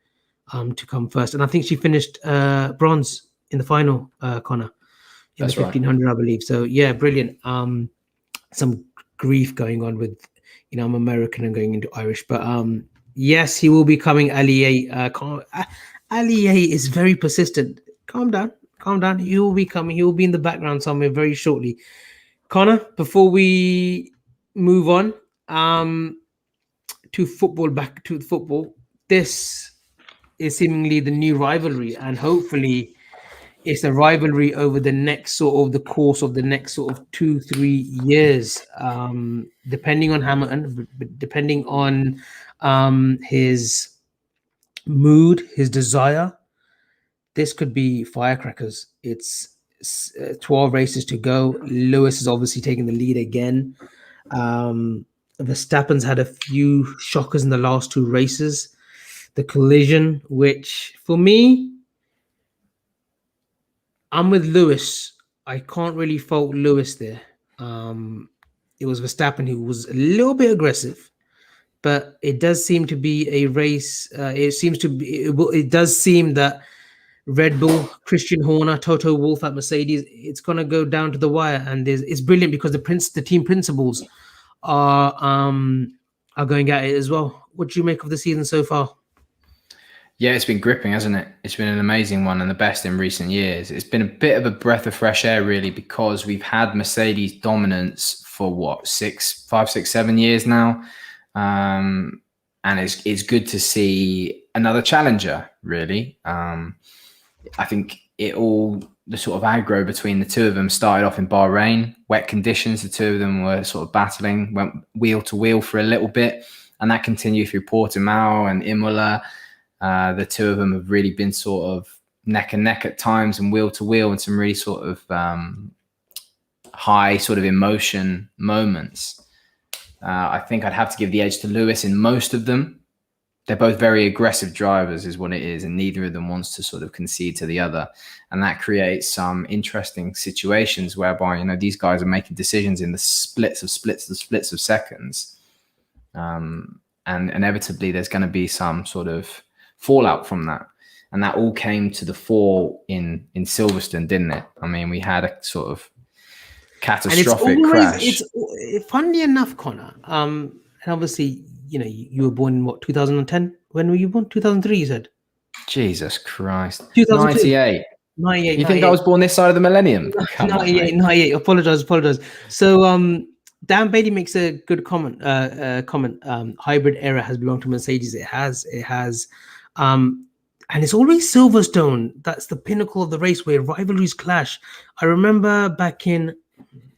to come first. And I think she finished bronze in the final, Conor, in the 1500, right. I believe. So, yeah, brilliant. Some grief going on with, I'm American and going into Irish. But, yes, he will be coming. Ali is very persistent. Calm down. He will be coming. He will be in the background somewhere very shortly. Conor, before we move on to football, this is seemingly the new rivalry, and hopefully it's a rivalry over the next the course of the next 2-3 years, depending on Hamilton, depending on his mood, his desire. This could be firecrackers. It's 12 races to go. Lewis is obviously taking the lead again. Verstappen's had a few shockers in the last 2 races. The collision, which for me, I'm with Lewis. I can't really fault Lewis there. It was Verstappen who was a little bit aggressive, but it does seem to be a race. It does seem that Red Bull, Christian Horner, Toto Wolff at Mercedes, it's going to go down to the wire. And it's brilliant because the team principals are going at it as well. What do you make of the season so far? Yeah, it's been gripping, hasn't it? It's been an amazing one and the best in recent years. It's been a bit of a breath of fresh air, really, because we've had Mercedes dominance for 5, 6, 7 years now. And it's good to see another challenger, really. I think the sort of aggro between the two of them started off in Bahrain, wet conditions. The two of them were sort of battling, went wheel to wheel for a little bit, and that continued through Portimao and Imola. The two of them have really been sort of neck and neck at times and wheel to wheel, and some really sort of high sort of emotion moments, I think I'd have to give the edge to Lewis in most of them. They're both very aggressive drivers is what it is, and neither of them wants to sort of concede to the other. And that creates some interesting situations whereby, these guys are making decisions in the splits of seconds. And inevitably there's going to be some sort of fallout from that. And that all came to the fore in Silverstone, didn't it? I mean, we had a sort of catastrophic crash. It's funnily enough, Connor. And obviously, you were born in what, 2010? When were you born? 2003, you said? Jesus Christ. 98. 98. You think I was born this side of the millennium? 98. Apologize. So, Dan Bailey makes a good comment. Hybrid era has belonged to Mercedes. It has. And it's always Silverstone. That's the pinnacle of the race where rivalries clash. I remember back in,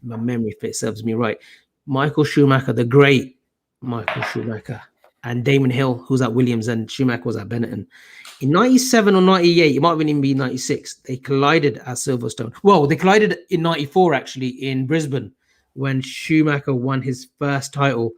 my memory if it serves me right, Michael Schumacher, the great Michael Schumacher, and Damon Hill, who's at Williams, and Schumacher was at Benetton. In 97 or 98, it might even be 96, they collided at Silverstone. Well, they collided in 94, actually, in Brisbane, when Schumacher won his first title.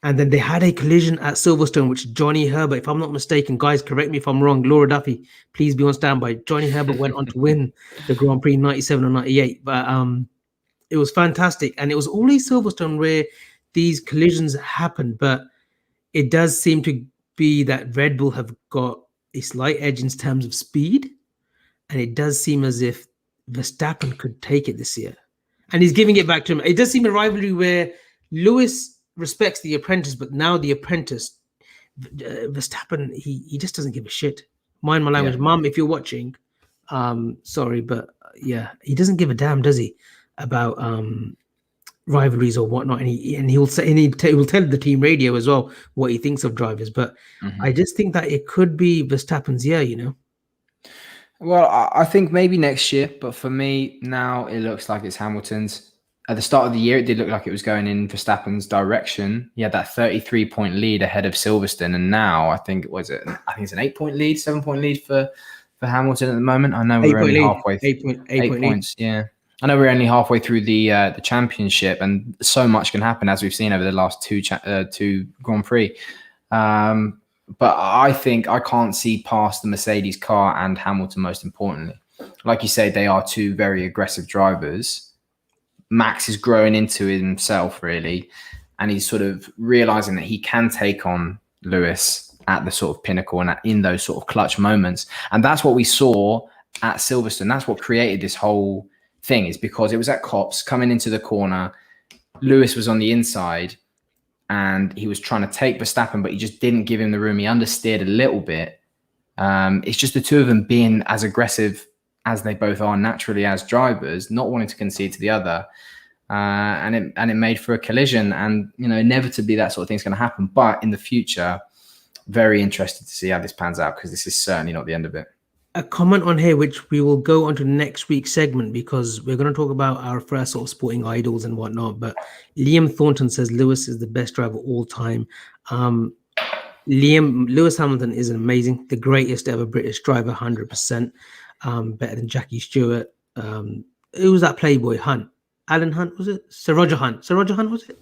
And then they had a collision at Silverstone, which Johnny Herbert, if I'm not mistaken, guys, correct me if I'm wrong, Laura Duffy, please be on standby. Johnny Herbert went on to win the Grand Prix 97 or 98. But it was fantastic. And it was always Silverstone where these collisions happened. But it does seem to be that Red Bull have got a slight edge in terms of speed. And it does seem as if Verstappen could take it this year. And he's giving it back to him. It does seem a rivalry where Lewis respects the apprentice, but now the apprentice, Verstappen, he just doesn't give a shit. Mind my language. Mom, if you're watching, sorry, but yeah, he doesn't give a damn, does he, about rivalries or whatnot? And he will say, and he will tell the team radio as well what he thinks of drivers. But I just think that it could be Verstappen's year, Well, I think maybe next year, but for me now it looks like it's Hamilton's. At the start of the year, it did look like it was going in Verstappen's direction. He had that 33-point lead ahead of Silverstone, and now I think it's an 8-point lead, 7-point lead for Hamilton at the moment. I know we're only halfway. 8 points. Yeah, I know we're only halfway through the championship, and so much can happen as we've seen over the last two Grand Prix. But I think I can't see past the Mercedes car and Hamilton. Most importantly, like you say, they are two very aggressive drivers. Max is growing into himself, really, and he's sort of realizing that he can take on Lewis at the sort of pinnacle and in those sort of clutch moments. And that's what we saw at Silverstone. That's what created this whole thing, is because it was at Copse coming into the corner. Lewis was on the inside and he was trying to take Verstappen, but he just didn't give him the room. He understeered a little bit. It's just the two of them being as aggressive as they both are naturally as drivers, not wanting to concede to the other, and it made for a collision. And inevitably that sort of thing's going to happen. But in the future, very interested to see how this pans out, because this is certainly not the end of it. A comment on here, which we will go on to next week's segment, because we're going to talk about our first sort of sporting idols and whatnot. But Liam Thornton says Lewis is the best driver all time. Lewis Hamilton is amazing, the greatest ever British driver, 100%. Better than Jackie Stewart. Who was that Playboy? Hunt? Alan Hunt, was it? Sir Roger Hunt, was it?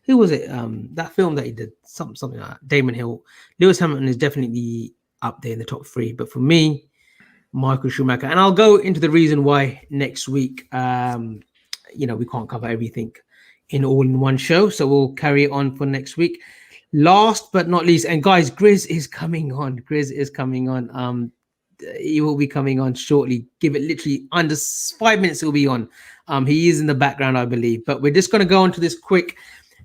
Who was it? That film that he did, something like that. Damon Hill. Lewis Hamilton is definitely up there in the top 3. But for me, Michael Schumacher. And I'll go into the reason why next week. We can't cover everything in one show, so we'll carry it on for next week. Last but not least, and guys, Grizz is coming on. He will be coming on shortly. Give it literally under 5 minutes. He'll be on. He is in the background, I believe. But we're just going to go on to this quick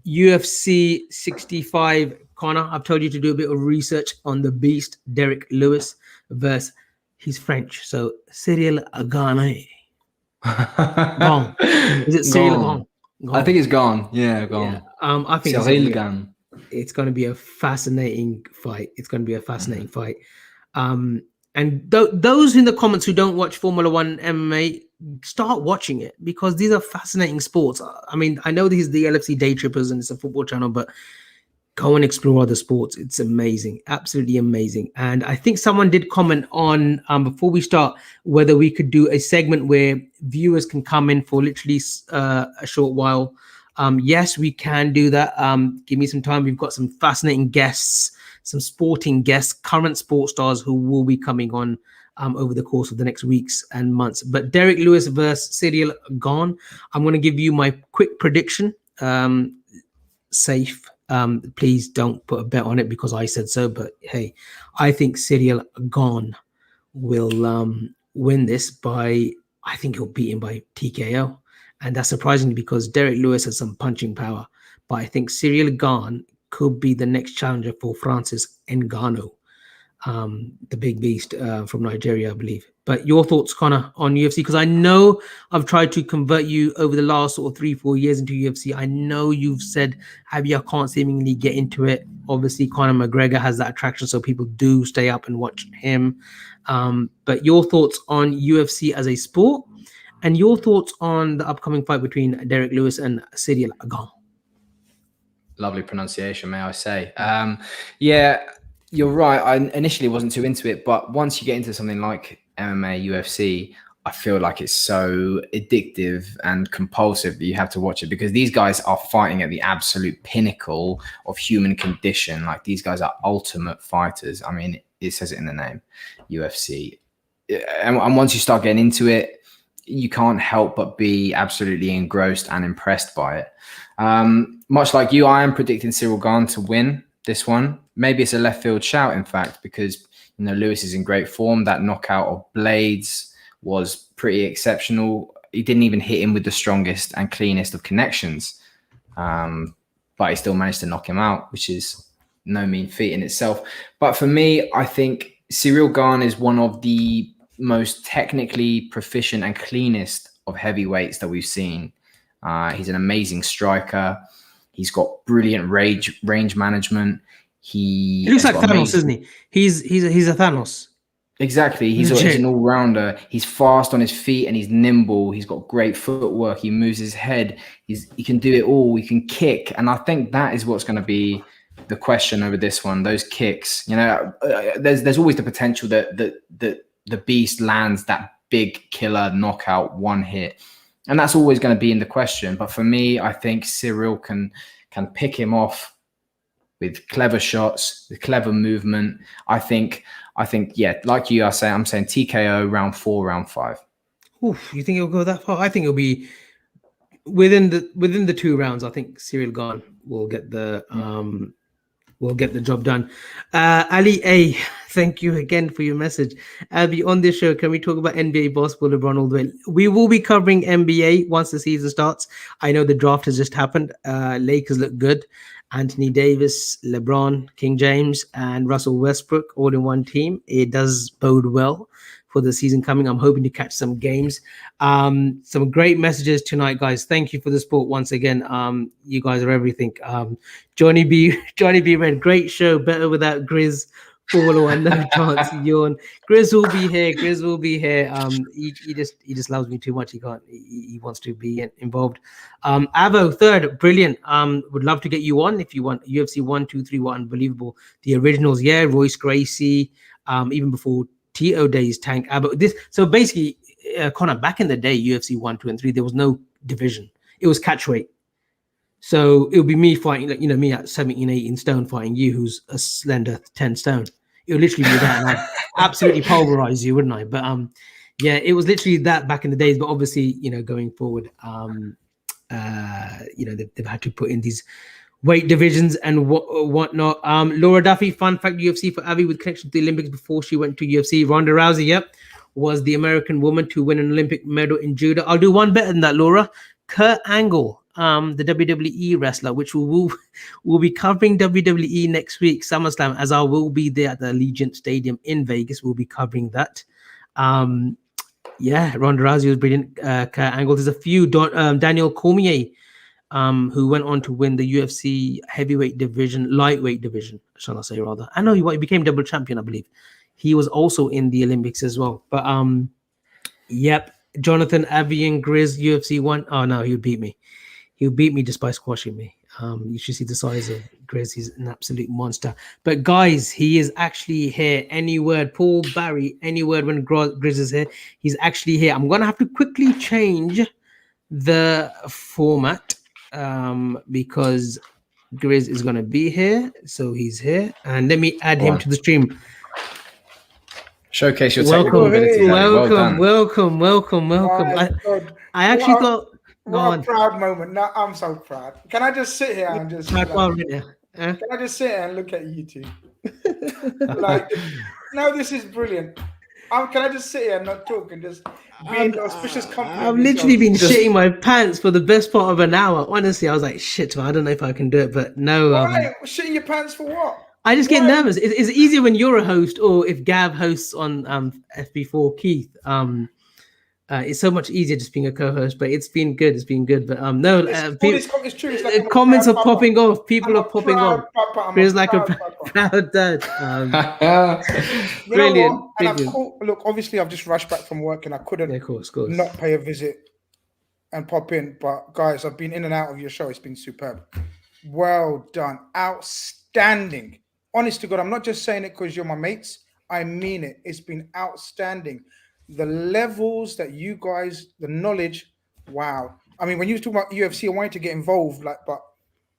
UFC 65. Connor, I've told you to do a bit of research on the beast, Derrick Lewis versus, he's French, so Cyril Gane. Gone. Is it Cyril Gane? I think it's gone. Yeah, gone. Yeah. I think Cyril Gane. It's going to be a fascinating fight. And those in the comments who don't watch Formula One MMA, start watching it, because these are fascinating sports. I mean, I know this is the LFC Daytrippers and it's a football channel, but Go and explore other sports. It's amazing, absolutely amazing. And I think someone did comment on before we start whether we could do a segment where viewers can come in for literally a short while. Yes, we can do that. Give me some time. We've got some fascinating guests, some sporting guests, current sports stars who will be coming on over the course of the next weeks and months. But Derrick Lewis versus Cyril gone. I'm going to give you my quick prediction. Safe. Please don't put a bet on it because I said so. But hey, I think Cyril gone will win this by, I think he'll beat him by TKO. And that's surprising because Derrick Lewis has some punching power. But I think Cyril Gane could be the next challenger for Francis Ngannou, the big beast from Nigeria, I believe. But your thoughts, Conor, on UFC? Because I know I've tried to convert you over the last sort of 3-4 years into UFC. I know you've said, Abby, I can't seemingly get into it. Obviously, Conor McGregor has that attraction, so people do stay up and watch him. But your thoughts on UFC as a sport, and your thoughts on the upcoming fight between Derrick Lewis and Cyril Gane. Lovely pronunciation, may I say. Yeah, you're right. I initially wasn't too into it, but once you get into something like MMA, UFC, I feel like it's so addictive and compulsive that you have to watch it because these guys are fighting at the absolute pinnacle of human condition. Like, these guys are ultimate fighters. I mean, it says it in the name, UFC. And once you start getting into it, you can't help but be absolutely engrossed and impressed by it. Much like you, I am predicting Cyril Gane to win this one. Maybe it's a left field shout, in fact, because Lewis is in great form. That knockout of Blades was pretty exceptional. He didn't even hit him with the strongest and cleanest of connections, but he still managed to knock him out, which is no mean feat in itself. But for me, I think Cyril Gane is one of the most technically proficient and cleanest of heavyweights that we've seen. He's an amazing striker. He's got brilliant range management. He looks like Thanos, isn't he? He's a Thanos. Exactly. He's an all-rounder. He's fast on his feet and he's nimble. He's got great footwork. He moves his head. He can do it all. He can kick. And I think that is what's going to be the question over this one. Those kicks. There's always the potential that the beast lands that big killer knockout one hit. And that's always going to be in the question. But for me, I think Cyril can pick him off with clever shots, with clever movement. I think, yeah, like you are saying, I'm saying TKO round 4, round 5. Oof, you think it'll go that far? I think it'll be within the 2 rounds. I think Cyril Gane will get the job done. Ali A, thank you again for your message. Abby, on this show, can we talk about NBA basketball, LeBron all the way? We will be covering NBA once the season starts. I know the draft has just happened. Lakers look good. Anthony Davis, LeBron, King James, and Russell Westbrook all in one team. It does bode well for the season coming. I'm hoping to catch some games. Some great messages tonight, guys. Thank you for the support once again. You guys are everything. Johnny B Red, great show. Better without Grizz. Follow and no chance. Yawn. Grizz will be here. He just loves me too much. He wants to be involved. Avo third, brilliant. Would love to get you on if you want. UFC 1, 2, 3 were unbelievable. The originals, yeah. Royce Gracie, even before TO days, Tank Abbott. So basically, Conor, back in the day, UFC 1, 2, and 3, there was no division. It was catchweight. So it would be me fighting, me at 17, 18 stone fighting you, who's a slender 10 stone. It would literally be that, and I'd absolutely pulverize you, wouldn't I? But yeah, it was literally that back in the days. But obviously, going forward, they've had to put in these weight divisions and whatnot. Laura Duffy, fun fact, UFC for Abby with connection to the Olympics before she went to UFC. Ronda Rousey, was the American woman to win an Olympic medal in judo. I'll do one better than that, Laura. Kurt Angle, the WWE wrestler, which will be covering WWE next week, SummerSlam, as I will be there at the Allegiant Stadium in Vegas. We'll be covering that. Yeah, Ronda Rousey was brilliant. Kurt Angle. There's a few. Daniel Cormier, who went on to win the UFC lightweight division, shall I say rather. I know he became double champion, I believe. He was also in the Olympics as well. But yep, Jonathan, Avy and Grizz, UFC 1. Oh no, he would beat me. He would beat me just by squashing me. You should see the size of Grizz. He's an absolute monster. But guys, he is actually here. Any word, Paul Barry, any word when Grizz is here. He's actually here. I'm going to have to quickly change the format because Grizz is going to be here. So he's here. And let me add him to the stream. Showcase your technical abilities. Welcome. I actually thought... What a proud moment. No, I'm so proud. Can I just sit here and just... Can I just sit here and look at you two? No, this is brilliant. Can I just sit here and not talk and just be in the auspicious company? I've literally been shitting my pants for the best part of an hour. Honestly, I was like, shit, I don't know if I can do it, but no. Shitting your pants for what? I just get nervous. It's easier when you're a host or if Gav hosts on FB4 Keith. It's so much easier just being a co-host, but it's been good. But it's true. It's like comments are popping off. People are popping off. Feels like a proud dad. Brilliant. Look, obviously, I've just rushed back from work and I couldn't of course. not pay a visit and pop in. But guys, I've been in and out of your show. It's been superb. Well done. Outstanding. Honest to God, I'm not just saying it because you're my mates. I mean it. It's been outstanding. The levels that you guys, the knowledge, wow. I mean, when you talk about UFC, I wanted to get involved, but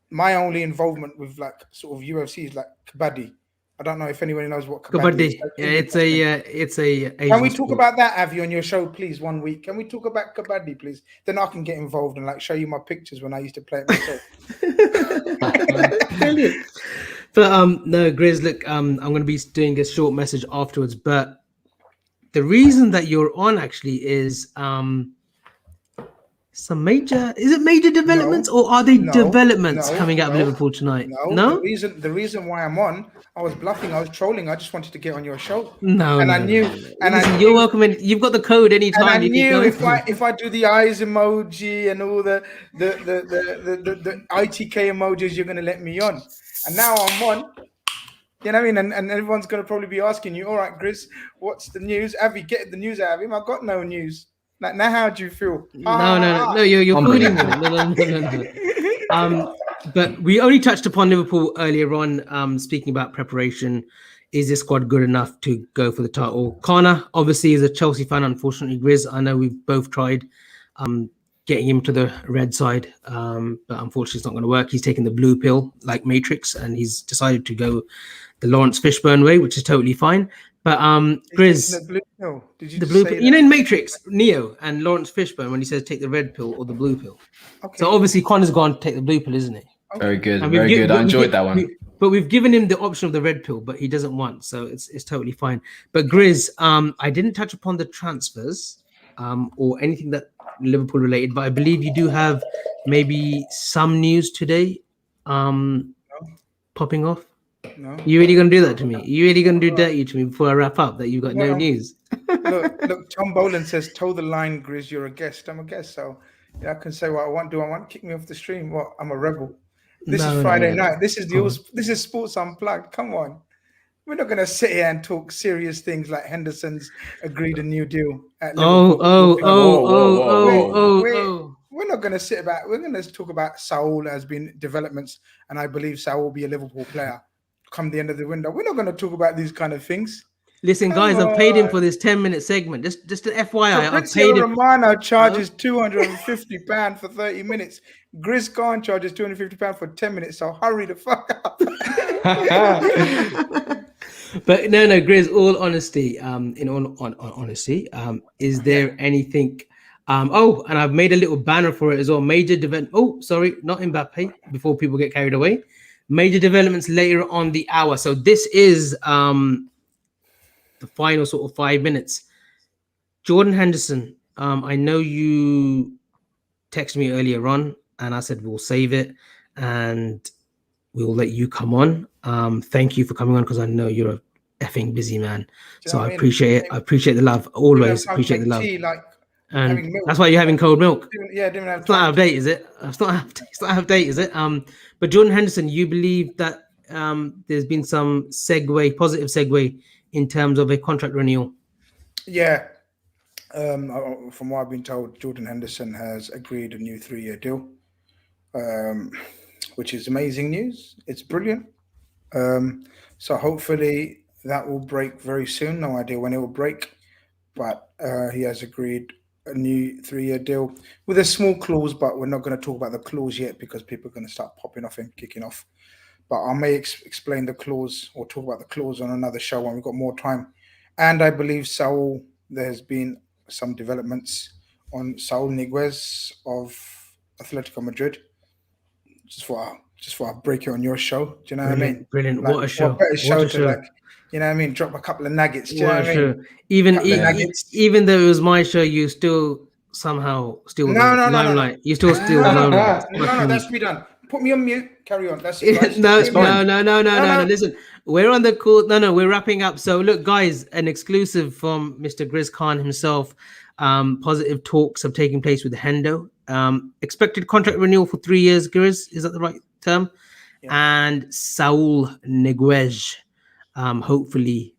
my only involvement with sort of UFC is kabaddi. I don't know if anyone knows what kabaddi is. It's a. Can we talk about that, Avy, on your show, please, one week? Can we talk about kabaddi, please? Then I can get involved and show you my pictures when I used to play it myself. Brilliant. But no, Grizz, look, I'm going to be doing a short message afterwards, but the reason that you're on actually is some major developments, or are they developments coming out of Liverpool tonight? No. The reason why I'm on, I was bluffing, I was trolling, I just wanted to get on your show. I knew. You're welcome, and you've got the code anytime. And I knew if I do the eyes emoji and all the ITK emojis, you're gonna let me on. And now I'm on. You know what I mean? And everyone's going to probably be asking you, all right, Grizz, what's the news? Have you get the news out of him? I've got no news. Now how do you feel? No, you're fooling me. No. But we only touched upon Liverpool earlier on, speaking about preparation. Is this squad good enough to go for the title? Conor, obviously, is a Chelsea fan, unfortunately. Grizz, I know we've both tried getting him to the red side, but unfortunately it's not going to work. He's taken the blue pill like Matrix, and he's decided to go the Lawrence Fishburne way, which is totally fine. But Grizz, the blue pill. Did you the blue pill? You know, in Matrix, Neo and Lawrence Fishburne, when he says take the red pill or the blue pill. Okay. So obviously Connor's gone to take the blue pill, isn't he? Okay. Very good. I enjoyed that one. But we've given him the option of the red pill, but he doesn't want, so it's totally fine. But Grizz, I didn't touch upon the transfers or anything that Liverpool related, but I believe you do have maybe some news today popping off. No. You really gonna do that to me? You really gonna do dirty to me before I wrap up that you've got no news? look, Tom Boland says, toe the line, Grizz, you're a guest. I'm a guest, so I can say what I want. Do I want? Kick me off the stream? What? I'm a rebel. This is Friday night. This is Sports Unplugged. Come on. We're not going to sit here and talk serious things like Henderson's agreed a new deal at Liverpool. We're not going to sit about. We're going to talk about Saul as being developments, and I believe Saul will be a Liverpool player come the end of the window. We're not going to talk about these kind of things. Listen, guys, I've paid him for this 10-minute segment. Just an FYI, I've paid him. Romano charges £250 for 30 minutes. Grizz Khan charges £250 for 10 minutes. So hurry the fuck up. But no, Grizz, all honesty, in all honesty, is there anything? And I've made a little banner for it as well. Major development. Oh, sorry, not Mbappe. Before people get carried away, major developments later on the hour. So this is the final sort of 5 minutes. Jordan Henderson, I know you texted me earlier on, and I said we'll save it and we'll let you come on. Thank you for coming on because I know you're a effing busy man. So I appreciate it. I appreciate the love. Always appreciate the love. And that's why you're having cold milk. It's not out of date, is it? It's not out of date, is it? But Jordan Henderson, you believe that there's been some positive segue in terms of a contract renewal? Yeah. From what I've been told, Jordan Henderson has agreed a new 3-year deal. which is amazing news. It's brilliant. So hopefully that will break very soon. No idea when it will break, but he has agreed a new 3-year deal with a small clause, but we're not going to talk about the clause yet because people are going to start popping off and kicking off. But I may explain the clause or talk about the clause on another show when we've got more time. And I believe Saul, there has been some developments on Saul Niguez of Atletico Madrid. Just for I break it on your show. Do you know what I mean? Brilliant. Like, What a show. What better show What a to show. like, you know what I mean? Drop a couple of nuggets. Do you know What what a I show. mean? Even though it was my show, you still somehow still No. limelight. You still steal the limelight. No, that's me done. Put me on mute. Carry on. That's No. Listen, we're on the call. No, we're wrapping up. So look, guys, an exclusive from Mr. Grizz Khan himself. Positive talks have taken place with Hendo. Expected contract renewal for 3 years. Grizz, is that the right term? Yeah. And Saul Niguez, hopefully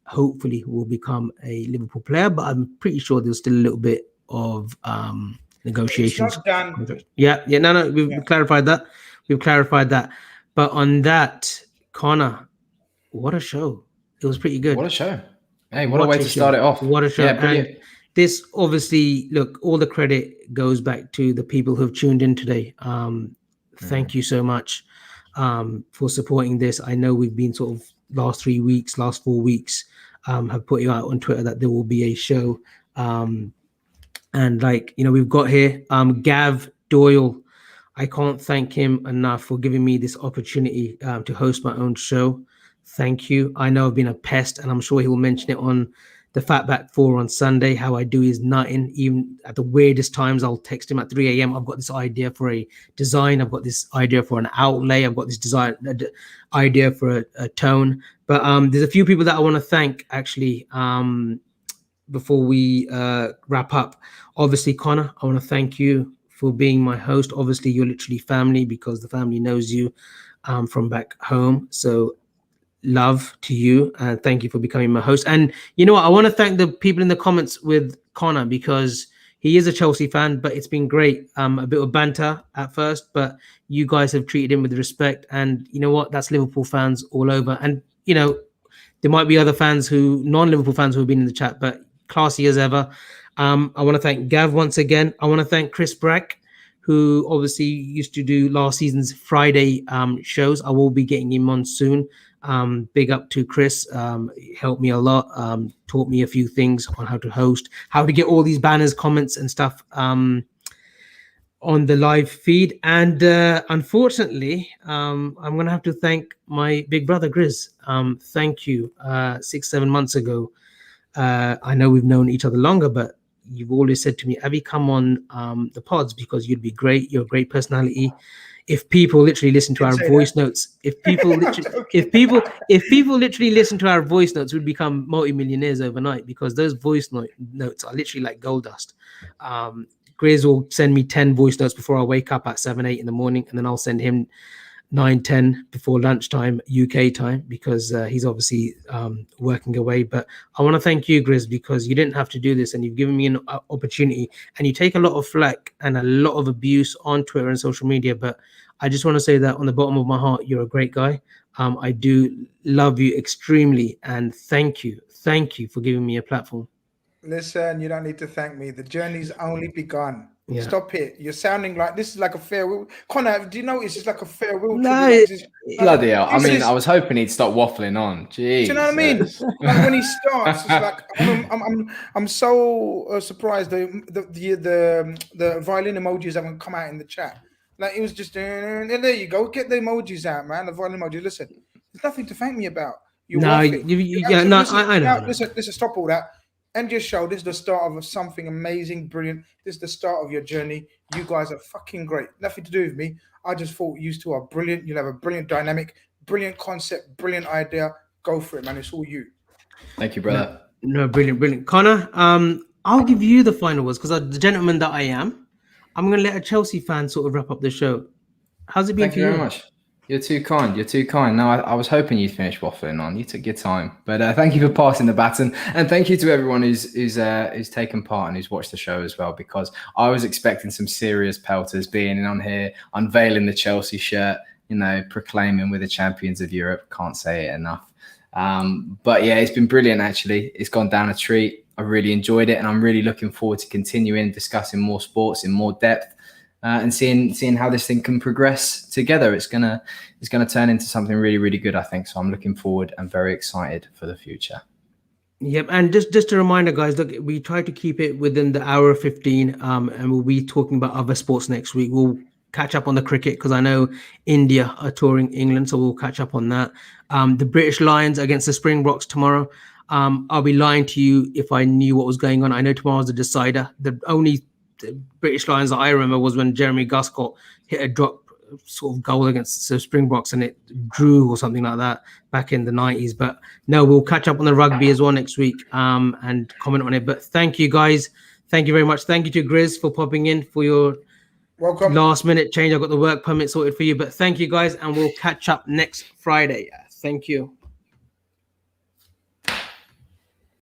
will become a Liverpool player. But I'm pretty sure there's still a little bit of negotiations. It's not done. Yeah. No. We've clarified that. But on that, Conor, what a show. It was pretty good. What a show. Hey, what a way to start it off. What a show. Yeah, brilliant. And this obviously, look, all the credit goes back to the people who've tuned in today. Thank you so much for supporting this. I know we've been sort of last 4 weeks, have put you out on Twitter that there will be a show. And we've got here Gav Doyle. I can't thank him enough for giving me this opportunity to host my own show. Thank you. I know I've been a pest, and I'm sure he will mention it on the Fatback 4 on Sunday. How I do his nutting, even at the weirdest times. I'll text him at 3 a.m. I've got this idea for a design. I've got this idea for an outlay. I've got this idea for a tone. But there's a few people that I want to thank actually before we wrap up. Obviously, Conor, I want to thank you for being my host. Obviously, you're literally family because the family knows you from back home. So love to you and thank you for becoming my host. And you know what? I want to thank the people in the comments with Conor because he is a Chelsea fan, but it's been great. A bit of banter at first, but you guys have treated him with respect. And you know what? That's Liverpool fans all over. And, you know, there might be other fans non-Liverpool fans who have been in the chat, but classy as ever. I want to thank Gav once again. I want to thank Chris Brack, who obviously used to do last season's Friday shows. I will be getting him on soon. Big up to Chris. He helped me a lot. Taught me a few things on how to host, how to get all these banners, comments and stuff on the live feed. And unfortunately, I'm going to have to thank my big brother, Grizz. Thank you. 6-7 months ago, I know we've known each other longer, but you've always said to me, Avy, come on the pods because you'd be great. You're a great personality. If people literally listen to our voice notes, if people literally listen to our voice notes, we'd become multi-millionaires overnight because those voice notes are literally like gold dust. Grizz will send me 10 voice notes before I wake up at 7-8 in the morning, and then I'll send him 9-10 before lunchtime UK time because he's obviously working away. But I want to thank you, Grizz, because you didn't have to do this and you've given me an opportunity, and you take a lot of flack and a lot of abuse on Twitter and social media, but I just want to say that on the bottom of my heart, you're a great guy. I do love you extremely, and thank you for giving me a platform. Listen, you don't need to thank me. The journey's only begun. Yeah. Stop it. You're sounding like this is like a farewell. Conor, do you notice it's like a farewell? No, bloody hell. I mean, I was hoping he'd stop waffling on. Jeez. Do you know what I mean? Like when he starts, it's like I'm so surprised the violin emojis haven't come out in the chat. Like it was just there you go. Get the emojis out, man. The violin emojis. Listen, there's nothing to thank me about. I know. Listen, stop all that. End your show. This is the start of something amazing, brilliant. This is the start of your journey. You guys are fucking great. Nothing to do with me. I just thought you two are brilliant. You'll have a brilliant dynamic, brilliant concept, brilliant idea. Go for it, man. It's all you. Thank you, brother. No, brilliant. Conor, I'll give you the final words because the gentleman that I am, I'm going to let a Chelsea fan sort of wrap up the show. How's it been for you? Thank you very much. You're too kind. No, I was hoping you'd finish waffling on. You took your time, but thank you for passing the baton, and thank you to everyone who's taken part and who's watched the show as well. Because I was expecting some serious pelters being on here, unveiling the Chelsea shirt, proclaiming we're the champions of Europe. Can't say it enough. But yeah, it's been brilliant, actually. It's gone down a treat. I really enjoyed it, and I'm really looking forward to continuing discussing more sports in more depth and seeing how this thing can progress together. It's gonna turn into something really, really good, I think. So I'm looking forward and very excited for the future. Yep, and just a reminder, guys, look, we try to keep it within the hour 15, and we'll be talking about other sports next week. We'll catch up on the cricket because I know India are touring England, so we'll catch up on that. The British Lions against the Springboks tomorrow. I'll be lying to you if I knew what was going on. I know tomorrow's the decider. The only British Lions that I remember was when Jeremy Guscott hit a drop sort of goal against the Springboks and it drew or something like that back in the 90s. But no, we'll catch up on the rugby as well next week and comment on it. But thank you, guys. Thank you very much. Thank you to Grizz for popping in for your last minute change. I got the work permit sorted for you. But thank you, guys, and we'll catch up next Friday. Thank you.